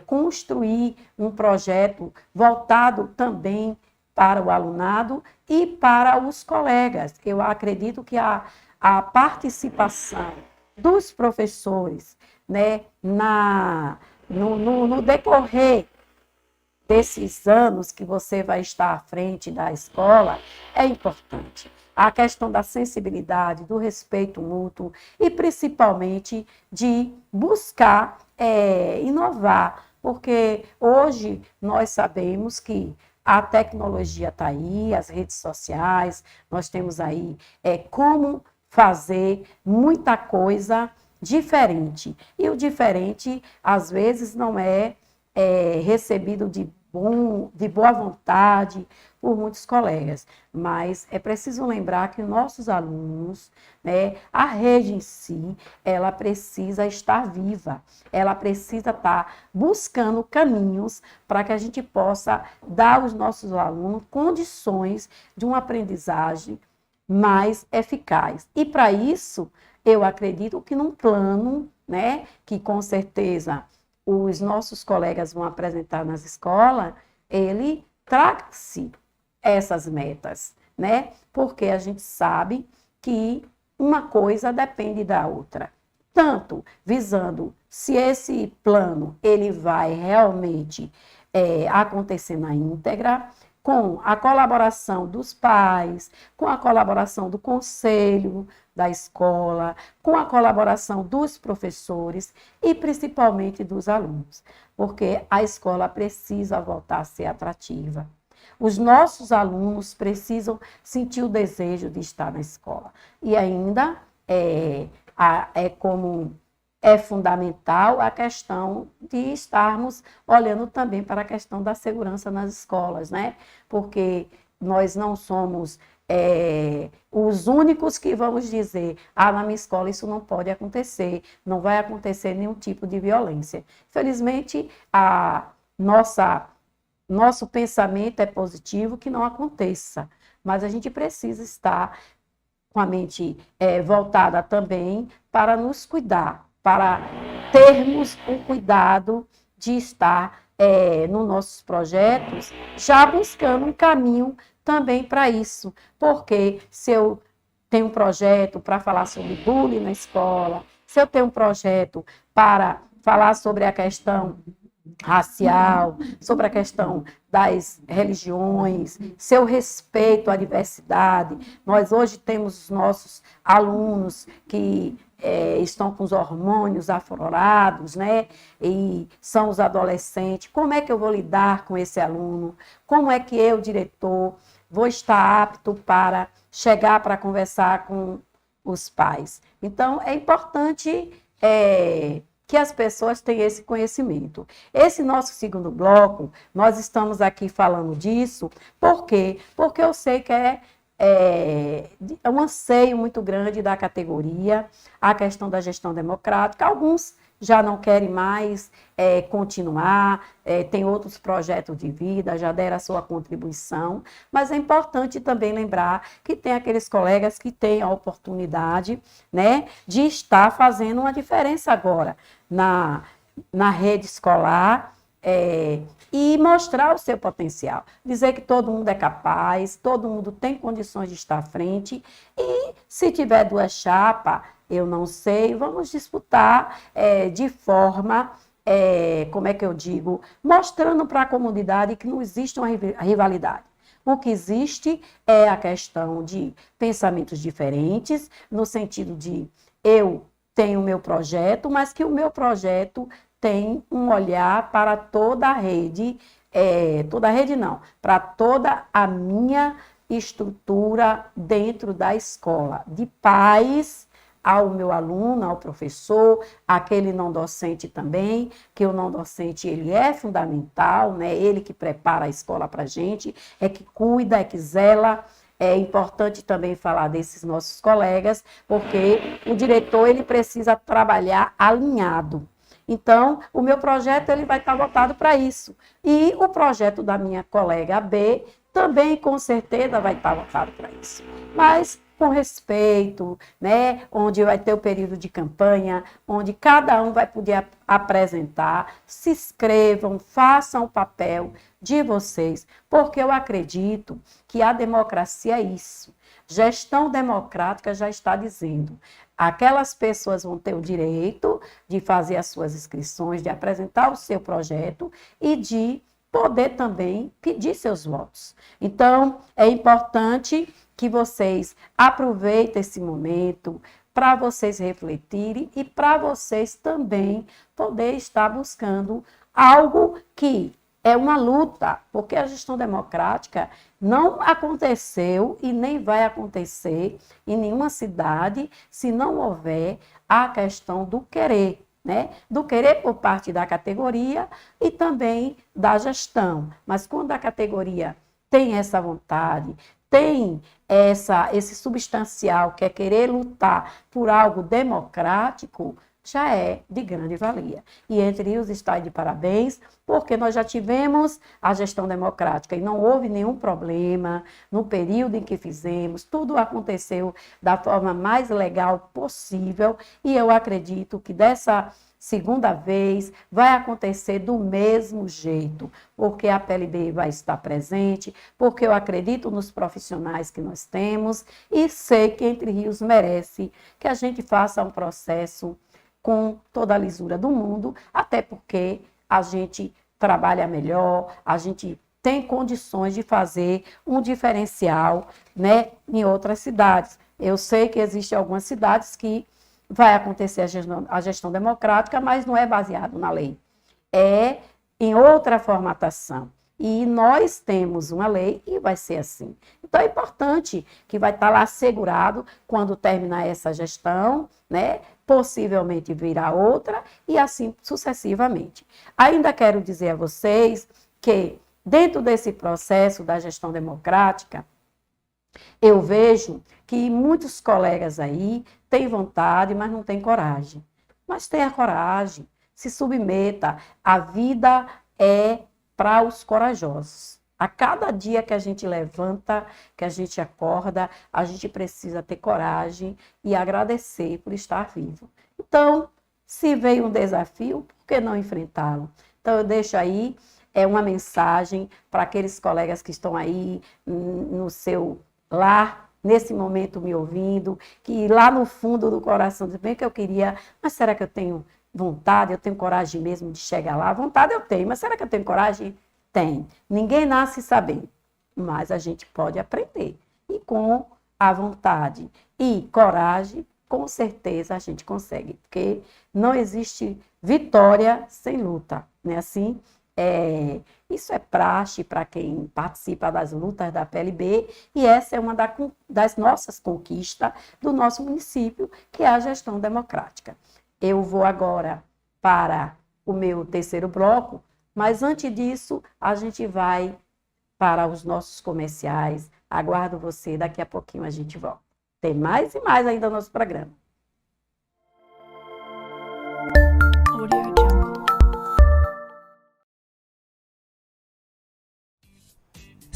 construir um projeto voltado também para o alunado e para os colegas. Eu acredito que a participação dos professores, né, no decorrer desses anos que você vai estar à frente da escola é importante. A questão da sensibilidade, do respeito mútuo e principalmente de buscar inovar, porque hoje nós sabemos que a tecnologia está aí, as redes sociais, nós temos aí como fazer muita coisa diferente. E o diferente, às vezes, não é recebido de boa vontade por muitos colegas, mas é preciso lembrar que nossos alunos, né, a rede em si, ela precisa estar viva, ela precisa estar buscando caminhos para que a gente possa dar aos nossos alunos condições de uma aprendizagem mais eficaz. E para isso, eu acredito que num plano, né, que com certeza os nossos colegas vão apresentar nas escolas, ele traça essas metas, né? Porque a gente sabe que uma coisa depende da outra. Tanto visando se esse plano ele vai realmente acontecer na íntegra, com a colaboração dos pais, com a colaboração do conselho da escola, com a colaboração dos professores e principalmente dos alunos, porque a escola precisa voltar a ser atrativa. Os nossos alunos precisam sentir o desejo de estar na escola. E ainda é fundamental a questão de estarmos olhando também para a questão da segurança nas escolas, né? Porque nós não somos os únicos que vamos dizer, na minha escola isso não pode acontecer, não vai acontecer nenhum tipo de violência. Felizmente, nosso pensamento é positivo que não aconteça, mas a gente precisa estar com a mente voltada também para nos cuidar, para termos o cuidado de estar nos nossos projetos, já buscando um caminho também para isso. Porque se eu tenho um projeto para falar sobre bullying na escola, se eu tenho um projeto para falar sobre a questão racial, sobre a questão das religiões, seu respeito à diversidade. Nós hoje temos os nossos alunos que estão com os hormônios aflorados, né? E são os adolescentes. Como é que eu vou lidar com esse aluno? Como é que eu, diretor, vou estar apto para chegar para conversar com os pais? Então, é importante que as pessoas tenham esse conhecimento. Esse nosso segundo bloco, nós estamos aqui falando disso, por quê? Porque eu sei que é um anseio muito grande da categoria, a questão da gestão democrática. Alguns já não querem mais continuar, tem outros projetos de vida, já deram a sua contribuição, mas é importante também lembrar que tem aqueles colegas que têm a oportunidade, né, de estar fazendo uma diferença agora na rede escolar, e mostrar o seu potencial, dizer que todo mundo é capaz, todo mundo tem condições de estar à frente, e se tiver duas chapas, eu não sei, vamos disputar de forma, como é que eu digo, mostrando para a comunidade que não existe uma rivalidade. O que existe é a questão de pensamentos diferentes, no sentido de eu tenho o meu projeto, mas que o meu projeto tem um olhar para toda a rede, toda a rede não, para toda a minha estrutura dentro da escola, de pais ao meu aluno, ao professor, aquele não docente também, que o não docente ele é fundamental, né? Ele que prepara a escola para a gente, é que cuida, é que zela. É importante também falar desses nossos colegas, porque o diretor ele precisa trabalhar alinhado. Então, o meu projeto ele vai estar voltado para isso. E o projeto da minha colega B também, com certeza, vai estar voltado para isso. Mas com respeito, né? Onde vai ter o período de campanha, onde cada um vai poder apresentar, se inscrevam, façam o papel de vocês, porque eu acredito que a democracia é isso. Gestão democrática já está dizendo. Aquelas pessoas vão ter o direito de fazer as suas inscrições, de apresentar o seu projeto e de poder também pedir seus votos. Então, é importante que vocês aproveitem esse momento para vocês refletirem e para vocês também poder estar buscando algo que é uma luta, porque a gestão democrática não aconteceu e nem vai acontecer em nenhuma cidade se não houver a questão do querer, né? Do querer por parte da categoria e também da gestão. Mas quando a categoria tem essa vontade, tem esse substancial que é querer lutar por algo democrático, já é de grande valia. E entre rios está de parabéns, porque nós já tivemos a gestão democrática e não houve nenhum problema no período em que fizemos, tudo aconteceu da forma mais legal possível e eu acredito que dessa segunda vez vai acontecer do mesmo jeito, porque a PLB vai estar presente, porque eu acredito nos profissionais que nós temos e sei que Entre Rios merece que a gente faça um processo com toda a lisura do mundo, até porque a gente trabalha melhor, a gente tem condições de fazer um diferencial, né, em outras cidades. Eu sei que existem algumas cidades que vai acontecer a gestão democrática, mas não é baseado na lei. É em outra formatação. E nós temos uma lei e vai ser assim. Então, é importante que vai estar lá assegurado quando terminar essa gestão, né? Possivelmente virá outra e assim sucessivamente. Ainda quero dizer a vocês que, dentro desse processo da gestão democrática, eu vejo que muitos colegas aí têm vontade, mas não têm coragem. Mas tenha coragem, se submeta. A vida é para os corajosos. A cada dia que a gente levanta, que a gente acorda, a gente precisa ter coragem e agradecer por estar vivo. Então, se veio um desafio, por que não enfrentá-lo? Então, eu deixo aí uma mensagem para aqueles colegas que estão aí no seu lar, nesse momento me ouvindo, que lá no fundo do coração dizem, bem que eu queria, mas será que eu tenho vontade, eu tenho coragem mesmo de chegar lá? Vontade eu tenho, mas será que eu tenho coragem? Tem. Ninguém nasce sabendo, mas a gente pode aprender. E com a vontade e coragem, com certeza a gente consegue, porque não existe vitória sem luta, não é assim? Isso é praxe para quem participa das lutas da PLB, e essa é uma das nossas conquistas do nosso município, que é a gestão democrática. Eu vou agora para o meu terceiro bloco, mas antes disso, a gente vai para os nossos comerciais. Aguardo você, daqui a pouquinho a gente volta. Tem mais e mais ainda no nosso programa.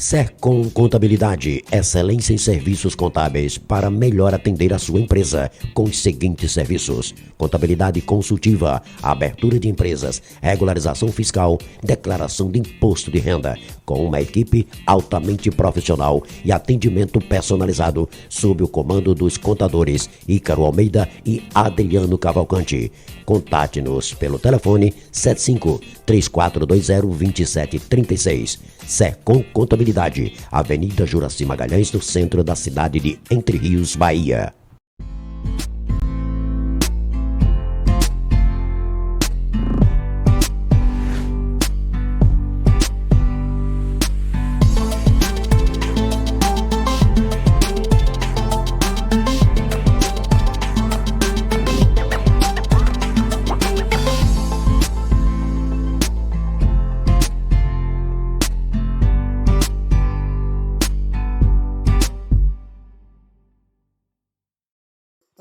Sercom Contabilidade, excelência em serviços contábeis para melhor atender a sua empresa com os seguintes serviços: contabilidade consultiva, abertura de empresas, regularização fiscal, declaração de imposto de renda, com uma equipe altamente profissional e atendimento personalizado sob o comando dos contadores Ícaro Almeida e Adriano Cavalcante. Contate-nos pelo telefone 75-3420-2736. Sercom Contabilidade, Avenida Juraci Magalhães, no centro da cidade de Entre Rios, Bahia.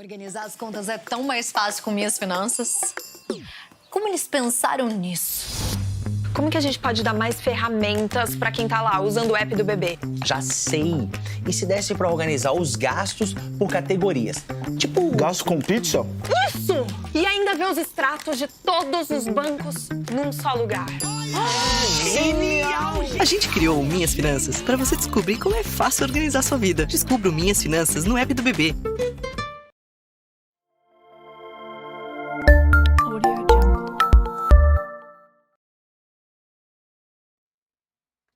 Organizar as contas é tão mais fácil com Minhas Finanças. Como eles pensaram nisso? Como que a gente pode dar mais ferramentas para quem tá lá usando o app do bebê? Já sei. E se desse para organizar os gastos por categorias? Tipo... Gasto com pizza? Isso! E ainda ver os extratos de todos os bancos num só lugar. Genial! A gente criou o Minhas Finanças para você descobrir como é fácil organizar sua vida. Descubra o Minhas Finanças no app do bebê.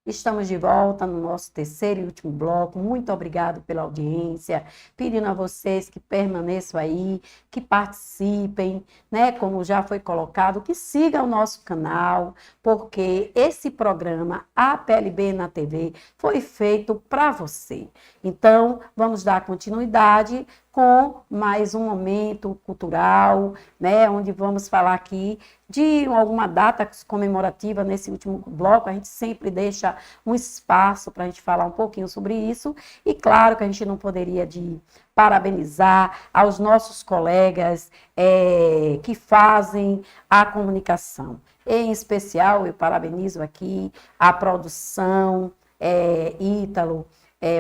Estamos de volta no nosso terceiro e último bloco. Muito obrigado pela audiência. Pedindo a vocês que permaneçam aí, que participem, né? Como já foi colocado, que sigam o nosso canal, porque esse programa, a PLB na TV, foi feito para você. Então, vamos dar continuidade com mais um momento cultural, né, onde vamos falar aqui de alguma data comemorativa. Nesse último bloco, a gente sempre deixa um espaço para a gente falar um pouquinho sobre isso, e claro que a gente não poderia de parabenizar aos nossos colegas que fazem a comunicação. Em especial, eu parabenizo aqui a produção, Ítalo,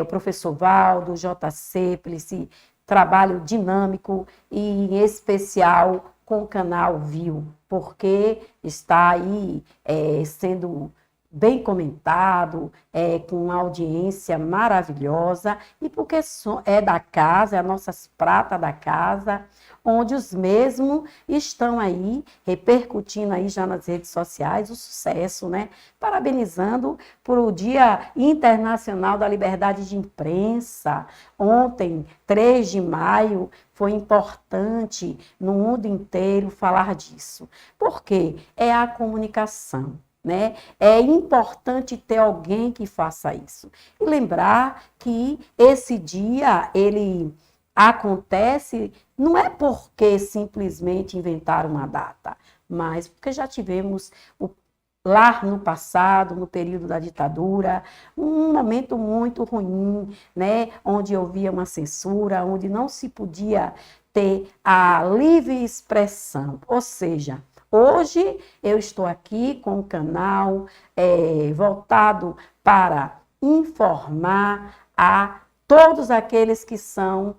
o professor Valdo, JC, por esse trabalho dinâmico, e em especial com o canal Viu, porque está aí sendo bem comentado, com uma audiência maravilhosa, e porque é da casa, é as nossas pratas da casa, onde os mesmos estão aí repercutindo aí já nas redes sociais o sucesso, né? Parabenizando por o Dia Internacional da Liberdade de Imprensa. Ontem, 3 de maio, foi importante no mundo inteiro falar disso. Por quê? É a comunicação, né? É importante ter alguém que faça isso. E lembrar que esse dia, ele acontece, não é porque simplesmente inventaram uma data, mas porque já tivemos lá no passado, no período da ditadura, um momento muito ruim, né? Onde havia uma censura, onde não se podia ter a livre expressão, ou seja, Hoje eu estou aqui com um canal voltado para informar a todos aqueles que são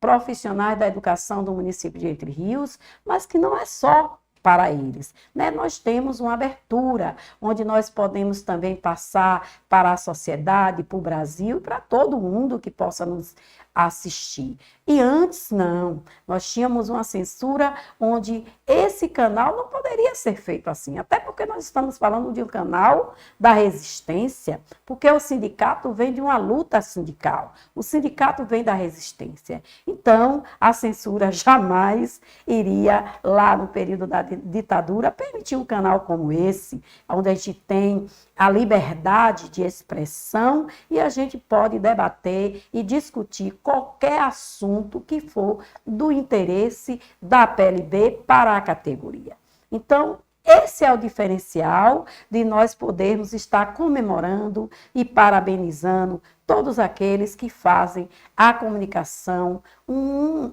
profissionais da educação do município de Entre Rios, mas que não é só para eles, né? Nós temos uma abertura, onde nós podemos também passar para a sociedade, para o Brasil, para todo mundo que possa nos assistir. E antes não, nós tínhamos uma censura onde esse canal não poderia ser feito assim, até porque nós estamos falando de um canal da resistência, porque o sindicato vem de uma luta sindical, o sindicato vem da resistência. Então, a censura jamais iria, lá no período da ditadura, permitir um canal como esse, onde a gente tem a liberdade de expressão e a gente pode debater e discutir qualquer assunto que for do interesse da PLB para a categoria. Então, esse é o diferencial de nós podermos estar comemorando e parabenizando todos aqueles que fazem a comunicação um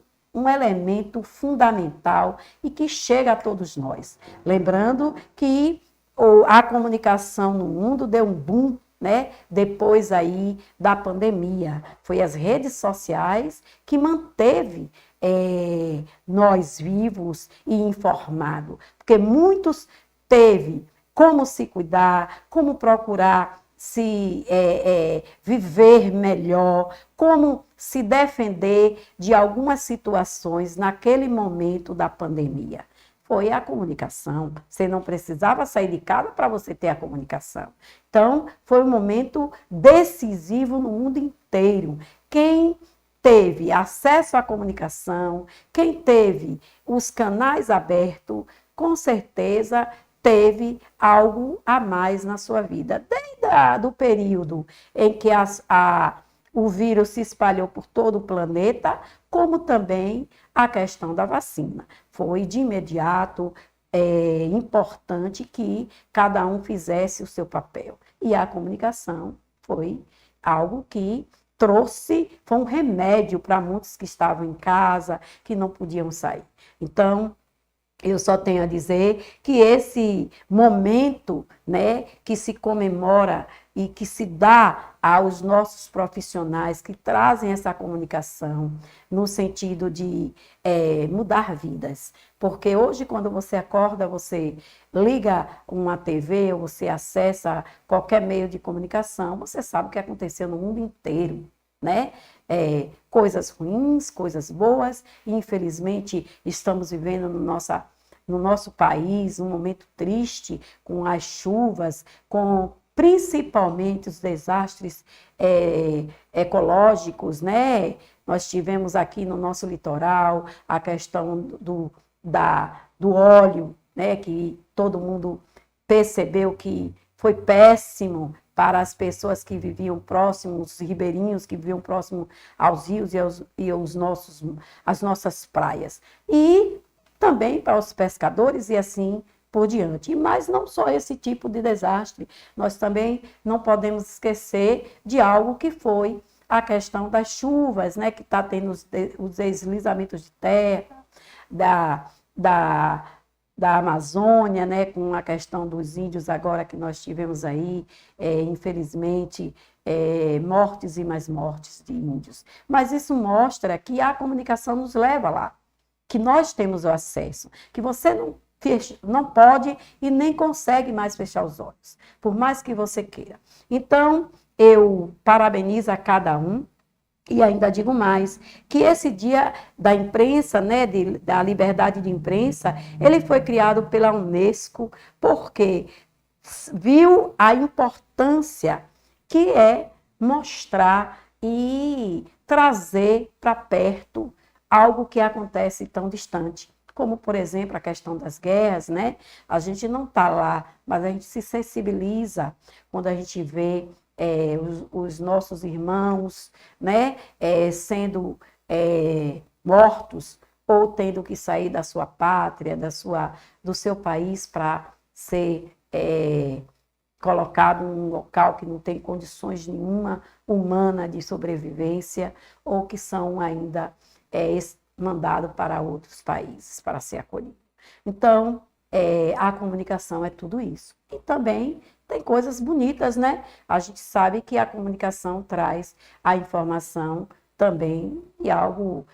elemento fundamental e que chega a todos nós. Lembrando que a comunicação no mundo deu um boom, né? Depois aí da pandemia. Foi as redes sociais que manteve nós vivos e informados, porque muitos teve como se cuidar, como procurar se viver melhor, como se defender de algumas situações naquele momento da pandemia. Foi a comunicação. Você não precisava sair de casa para você ter a comunicação. Então, foi um momento decisivo no mundo inteiro. Quem teve acesso à comunicação, quem teve os canais abertos, com certeza teve algo a mais na sua vida. Desde o período em que o vírus se espalhou por todo o planeta, como também a questão da vacina. Foi de imediato importante que cada um fizesse o seu papel. E a comunicação foi algo que foi um remédio para muitos que estavam em casa, que não podiam sair. Então, eu só tenho a dizer que esse momento, né, que se comemora e que se dá aos nossos profissionais que trazem essa comunicação no sentido de mudar vidas. Porque hoje, quando você acorda, você liga uma TV ou você acessa qualquer meio de comunicação, você sabe o que aconteceu no mundo inteiro, né? Coisas ruins, coisas boas, e infelizmente estamos vivendo no nosso país um momento triste, com as chuvas, com principalmente os desastres ecológicos, né? Nós tivemos aqui no nosso litoral a questão do óleo, né? Que todo mundo percebeu que foi péssimo para as pessoas que viviam próximos, os ribeirinhos que viviam próximo aos rios e as nossas praias. E também para os pescadores e assim por diante. Mas não só esse tipo de desastre, nós também não podemos esquecer de algo que foi a questão das chuvas, né, que está tendo os deslizamentos de terra, da Amazônia, né, com a questão dos índios agora que nós tivemos aí, infelizmente, mortes e mais mortes de índios. Mas isso mostra que a comunicação nos leva lá, que nós temos o acesso, que você não pode e nem consegue mais fechar os olhos, por mais que você queira. Então, eu parabenizo a cada um. E ainda digo mais, que esse dia da imprensa, né, da liberdade de imprensa, ele foi criado pela Unesco porque viu a importância que é mostrar e trazer para perto algo que acontece tão distante. Como, por exemplo, a questão das guerras, né? A gente não está lá, mas a gente se sensibiliza quando a gente vê os nossos irmãos, né, sendo mortos ou tendo que sair da sua pátria, do seu país para ser colocado num local que não tem condições nenhuma humana de sobrevivência ou que são ainda mandados para outros países para ser acolhidos. Então, a comunicação é tudo isso. E também tem coisas bonitas, né? A gente sabe que a comunicação traz a informação também de algo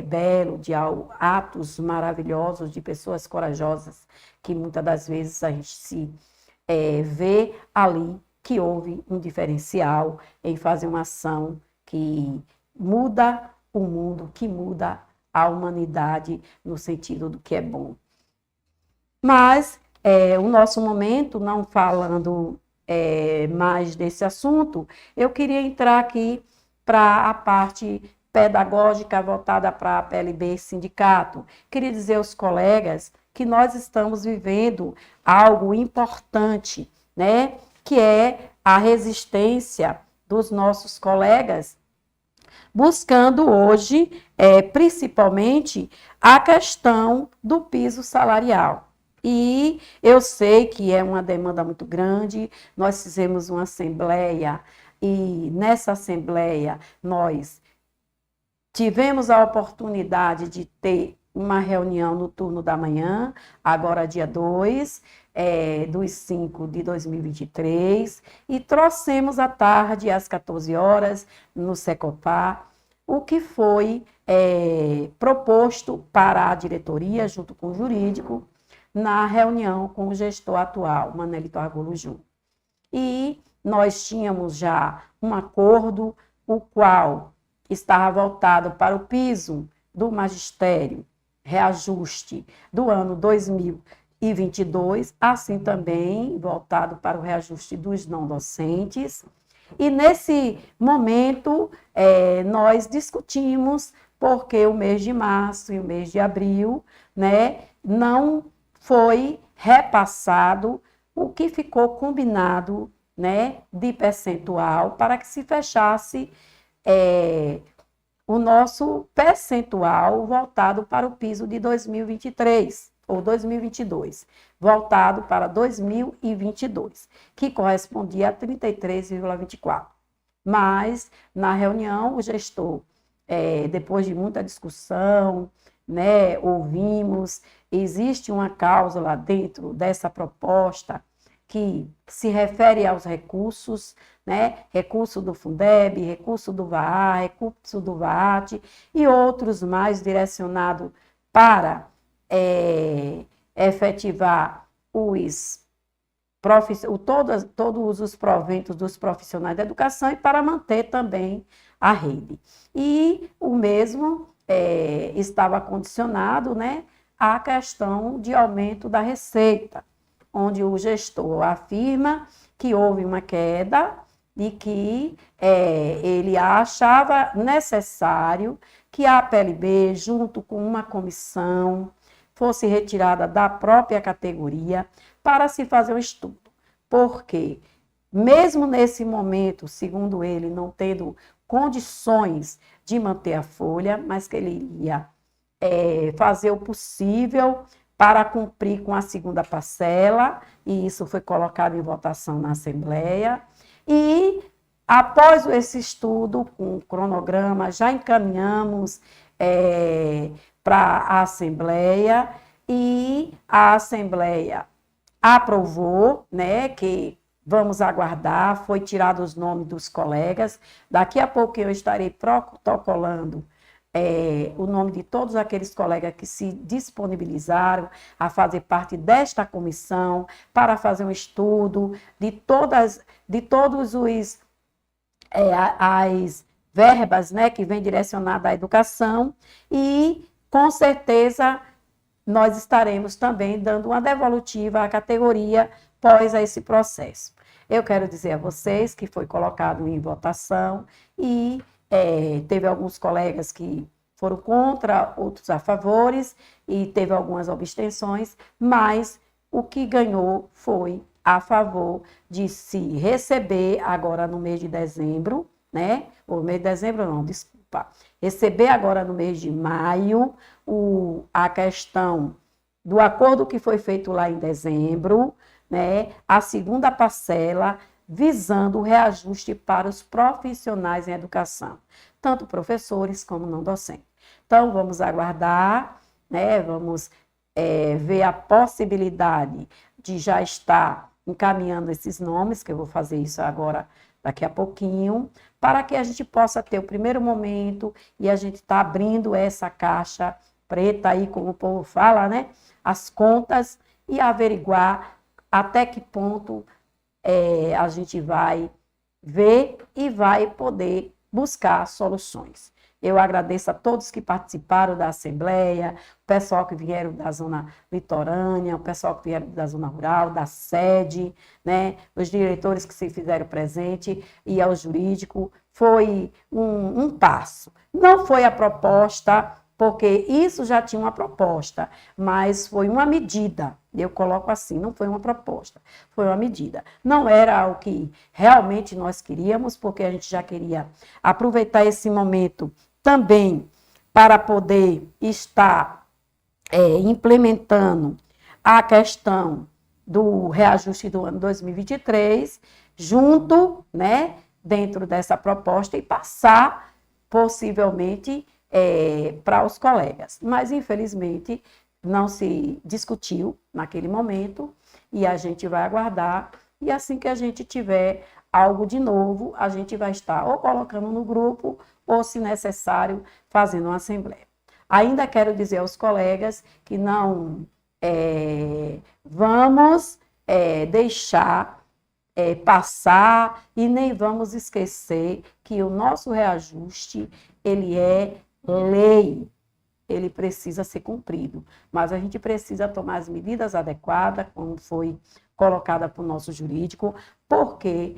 belo, de algo, atos maravilhosos de pessoas corajosas, que muitas das vezes a gente se vê ali que houve um diferencial em fazer uma ação que muda o mundo, que muda a humanidade no sentido do que é bom. Mas o nosso momento, não falando mais desse assunto, eu queria entrar aqui para a parte pedagógica voltada para a PLB Sindicato. Queria dizer aos colegas que nós estamos vivendo algo importante, né? Que é a resistência dos nossos colegas, buscando hoje, principalmente, a questão do piso salarial. E eu sei que é uma demanda muito grande, nós fizemos uma assembleia e nessa assembleia nós tivemos a oportunidade de ter uma reunião no turno da manhã, agora dia 2/5 de 2023, e trouxemos à tarde, às 14 horas, no Secopar, o que foi proposto para a diretoria, junto com o jurídico, na reunião com o gestor atual, Manelito Argolo Júnior. E nós tínhamos já um acordo, o qual estava voltado para o piso do magistério, reajuste do ano 2022, assim também voltado para o reajuste dos não docentes. E nesse momento, nós discutimos, porque o mês de março e o mês de abril, né, não foi repassado o que ficou combinado, né, de percentual para que se fechasse o nosso percentual voltado para o piso de 2023 ou 2022, voltado para 2022, que correspondia a 33,24. Mas, na reunião, o gestor, depois de muita discussão, né, ouvimos, existe uma cláusula dentro dessa proposta que se refere aos recursos, né, recurso do Fundeb, recurso do VAA, recurso do VAAT e outros mais direcionados para efetivar todos os proventos dos profissionais da educação e para manter também a rede. E o mesmo estava condicionado, né, à questão de aumento da receita, onde o gestor afirma que houve uma queda e que ele achava necessário que a PLB, junto com uma comissão, fosse retirada da própria categoria para se fazer um estudo. Porque, mesmo nesse momento, segundo ele, não tendo condições de manter a folha, mas que ele iria fazer o possível para cumprir com a segunda parcela, e isso foi colocado em votação na Assembleia. E, após esse estudo, com o cronograma, já encaminhamos para a Assembleia, e a Assembleia aprovou, né, que vamos aguardar, foi tirado os nomes dos colegas. Daqui a pouco eu estarei protocolando o nome de todos aqueles colegas que se disponibilizaram a fazer parte desta comissão para fazer um estudo de todos as verbas, né, que vem direcionada à educação, e com certeza nós estaremos também dando uma devolutiva à categoria pós a esse processo. Eu quero dizer a vocês que foi colocado em votação e teve alguns colegas que foram contra, outros a favores, e teve algumas abstenções, mas o que ganhou foi a favor de se receber agora no mês de dezembro, né? Ou mês de dezembro não, desculpa. Receber agora no mês de maio a questão do acordo que foi feito lá em dezembro, né? A segunda parcela, visando o reajuste para os profissionais em educação, tanto professores como não docentes. Então, vamos aguardar, né? Vamos ver a possibilidade de já estar encaminhando esses nomes, que eu vou fazer isso agora daqui a pouquinho, para que a gente possa ter o primeiro momento e a gente está abrindo essa caixa preta aí, como o povo fala, né? As contas e averiguar até que ponto a gente vai ver e vai poder buscar soluções. Eu agradeço a todos que participaram da Assembleia, o pessoal que vieram da zona litorânea, o pessoal que vieram da zona rural, da sede, né? Os diretores que se fizeram presente e ao jurídico. Foi um passo. Não foi a proposta, porque isso já tinha uma proposta, mas foi uma medida. Eu coloco assim, não foi uma proposta, foi uma medida. Não era o que realmente nós queríamos, porque a gente já queria aproveitar esse momento também para poder estar implementando a questão do reajuste do ano 2023, junto, né, dentro dessa proposta e passar, possivelmente, para os colegas. Mas, infelizmente, não se discutiu naquele momento e a gente vai aguardar. E assim que a gente tiver algo de novo, a gente vai estar ou colocando no grupo ou, se necessário, fazendo uma assembleia. Ainda quero dizer aos colegas que não vamos deixar passar e nem vamos esquecer que o nosso reajuste, ele é lei, ele precisa ser cumprido, mas a gente precisa tomar as medidas adequadas, como foi colocada para o nosso jurídico, porque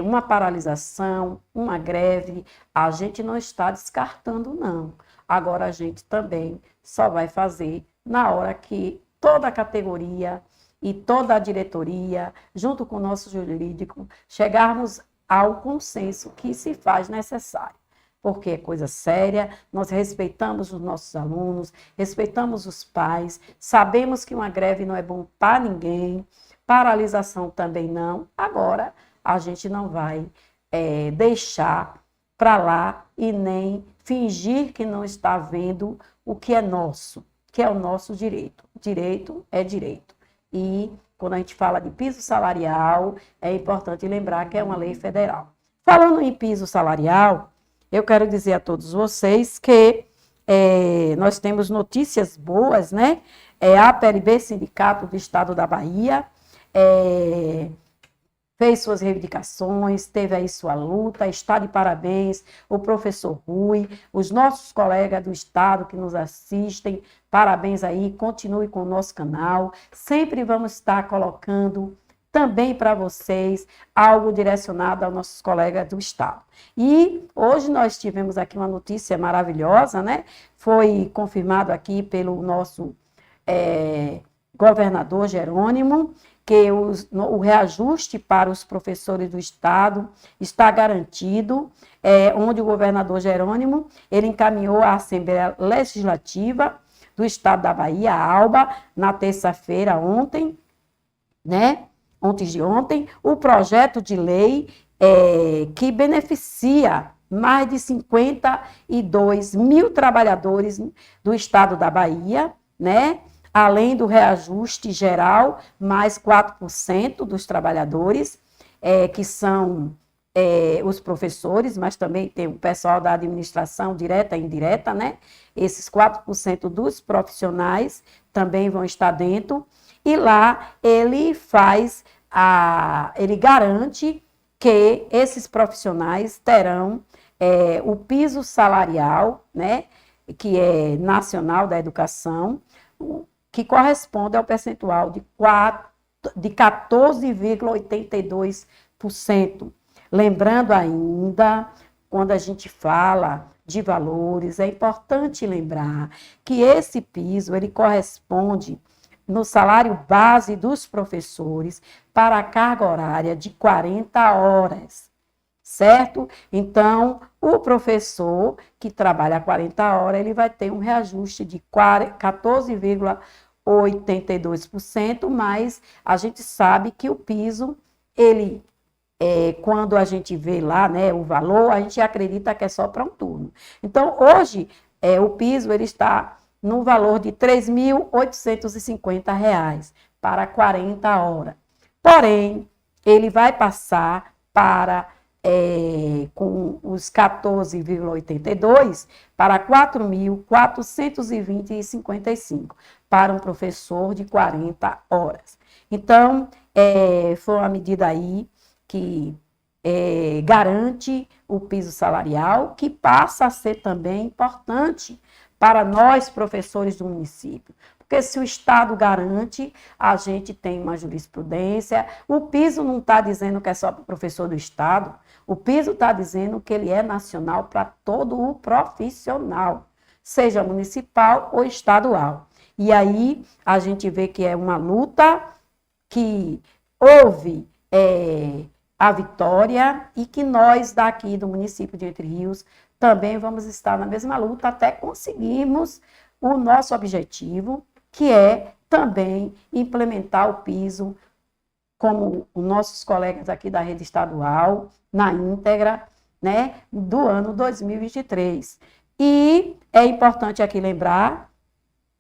uma paralisação, uma greve, a gente não está descartando, não. Agora a gente também só vai fazer na hora que toda a categoria e toda a diretoria, junto com o nosso jurídico, chegarmos ao consenso que se faz necessário. Porque é coisa séria, nós respeitamos os nossos alunos, respeitamos os pais, sabemos que uma greve não é bom para ninguém, paralisação também não. Agora, a gente não vai deixar para lá e nem fingir que não está vendo o que é nosso, que é o nosso direito. Direito é direito. E quando a gente fala de piso salarial, é importante lembrar que é uma lei federal. Falando em piso salarial, eu quero dizer a todos vocês que nós temos notícias boas, né? A APLB, Sindicato do Estado da Bahia, fez suas reivindicações, teve aí sua luta, está de parabéns o professor Rui, os nossos colegas do Estado que nos assistem, parabéns aí, continue com o nosso canal, sempre vamos estar colocando também para vocês algo direcionado aos nossos colegas do Estado. E hoje nós tivemos aqui uma notícia maravilhosa, né? Foi confirmado aqui pelo nosso governador Jerônimo, que o reajuste para os professores do Estado está garantido, onde o governador Jerônimo, ele encaminhou à Assembleia Legislativa do Estado da Bahia, a ALBA, na terça-feira, ontem, né? Antes de ontem, o projeto de lei que beneficia mais de 52 mil trabalhadores do Estado da Bahia, né? Além do reajuste geral, mais 4% dos trabalhadores, que são os professores, mas também tem o pessoal da administração direta e indireta, né? Esses 4% dos profissionais também vão estar dentro. E lá ele ele garante que esses profissionais terão o piso salarial, né? Que é nacional da educação, que corresponde ao percentual de 14,82%. Lembrando ainda, quando a gente fala de valores, é importante lembrar que esse piso, ele corresponde no salário base dos professores para a carga horária de 40 horas, certo? Então, o professor que trabalha 40 horas, ele vai ter um reajuste de 14,82%, mas a gente sabe que o piso, ele, quando a gente vê lá, né, o valor, a gente acredita que é só para um turno. Então, hoje, o piso, ele está no valor de R$ 3.850 para 40 horas. Porém, ele vai passar para, com os 14,82 para R$ 4.420,55 para um professor de 40 horas. Então, foi uma medida aí que garante o piso salarial, que passa a ser também importante para nós, professores do município. Porque se o Estado garante, a gente tem uma jurisprudência. O piso não está dizendo que é só para o professor do Estado, o piso está dizendo que ele é nacional para todo o profissional, seja municipal ou estadual. E aí a gente vê que é uma luta que houve a vitória e que nós daqui do município de Entre Rios também vamos estar na mesma luta até conseguirmos o nosso objetivo, que é também implementar o piso, como os nossos colegas aqui da rede estadual, na íntegra, né, do ano 2023. E é importante aqui lembrar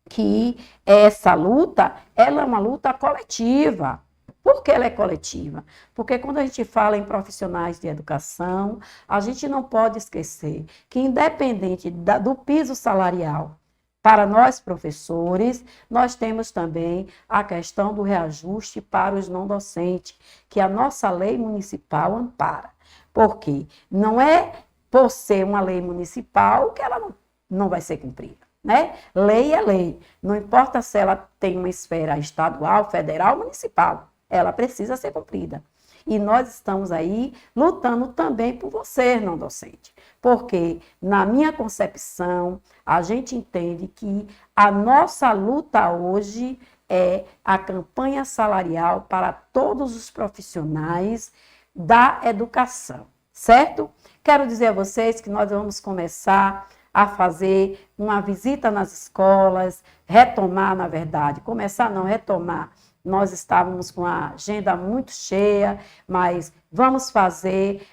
que essa luta, ela é uma luta coletiva. Por que ela é coletiva? Porque quando a gente fala em profissionais de educação, a gente não pode esquecer que, independente do piso salarial, para nós professores, nós temos também a questão do reajuste para os não docentes, que a nossa lei municipal ampara. Por quê? Não é por ser uma lei municipal que ela não vai ser cumprida. Né? Lei é lei, não importa se ela tem uma esfera estadual, federal ou municipal, ela precisa ser cumprida. E nós estamos aí lutando também por você, não docente, porque na minha concepção, a gente entende que a nossa luta hoje é a campanha salarial para todos os profissionais da educação, certo? Quero dizer a vocês que nós vamos começar a fazer uma visita nas escolas, retomar, na verdade, começar não, retomar. Nós estávamos com a agenda muito cheia, mas vamos fazer,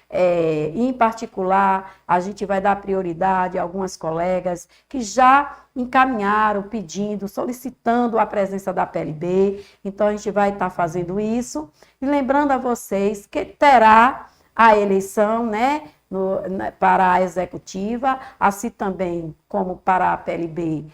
em particular, a gente vai dar prioridade a algumas colegas que já encaminharam, pedindo, solicitando a presença da PLB, então a gente vai estar fazendo isso, e lembrando a vocês que terá a eleição, né, para a executiva, assim também como para a PLB,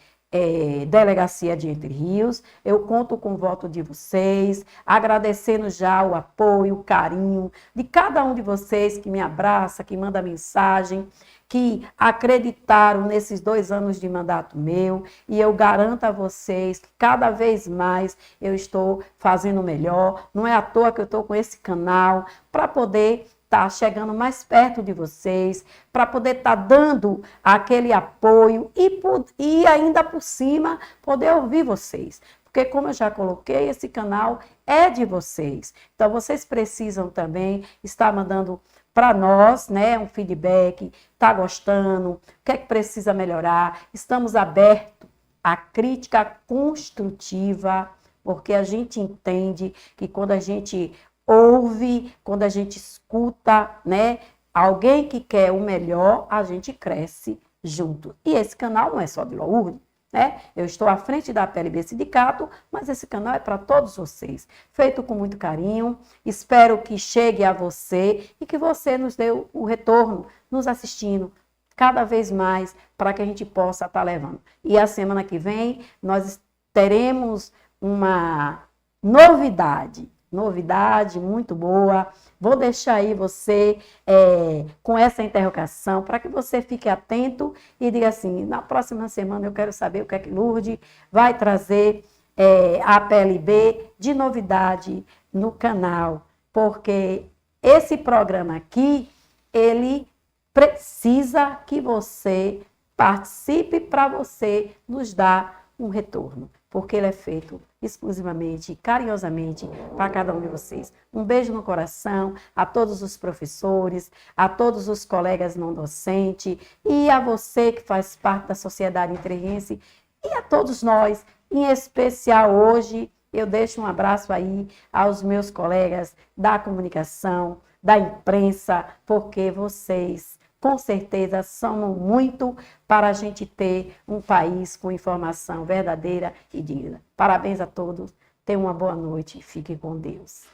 Delegacia de Entre Rios. Eu conto com o voto de vocês, agradecendo já o apoio, o carinho de cada um de vocês que me abraça, que manda mensagem, que acreditaram nesses 2 anos de mandato meu, e eu garanto a vocês que cada vez mais eu estou fazendo melhor. Não é à toa que eu estou com esse canal para poder estar chegando mais perto de vocês, para poder estar dando aquele apoio e ainda por cima poder ouvir vocês. Porque, como eu já coloquei, esse canal é de vocês. Então, vocês precisam também estar mandando para nós, né, um feedback, tá gostando, o que é que precisa melhorar. Estamos abertos à crítica construtiva, porque a gente entende que quando a gente ouve, quando a gente escuta, né, alguém que quer o melhor, a gente cresce junto. E esse canal não é só de Lourdes, né? Eu estou à frente da PLB Sindicato, mas esse canal é para todos vocês. Feito com muito carinho, espero que chegue a você e que você nos dê o retorno, nos assistindo cada vez mais, para que a gente possa estar levando. E a semana que vem, nós teremos uma novidade muito boa. Vou deixar aí você com essa interrogação para que você fique atento e diga assim, na próxima semana eu quero saber o que é que Lourdes vai trazer a PLB de novidade no canal, porque esse programa aqui, ele precisa que você participe para você nos dar um retorno, porque ele é feito exclusivamente, carinhosamente, para cada um de vocês. Um beijo no coração a todos os professores, a todos os colegas não docentes e a você que faz parte da sociedade entrerriense e a todos nós, em especial hoje, eu deixo um abraço aí aos meus colegas da comunicação, da imprensa, porque vocês com certeza somos muito para a gente ter um país com informação verdadeira e digna. Parabéns a todos, tenham uma boa noite e fiquem com Deus.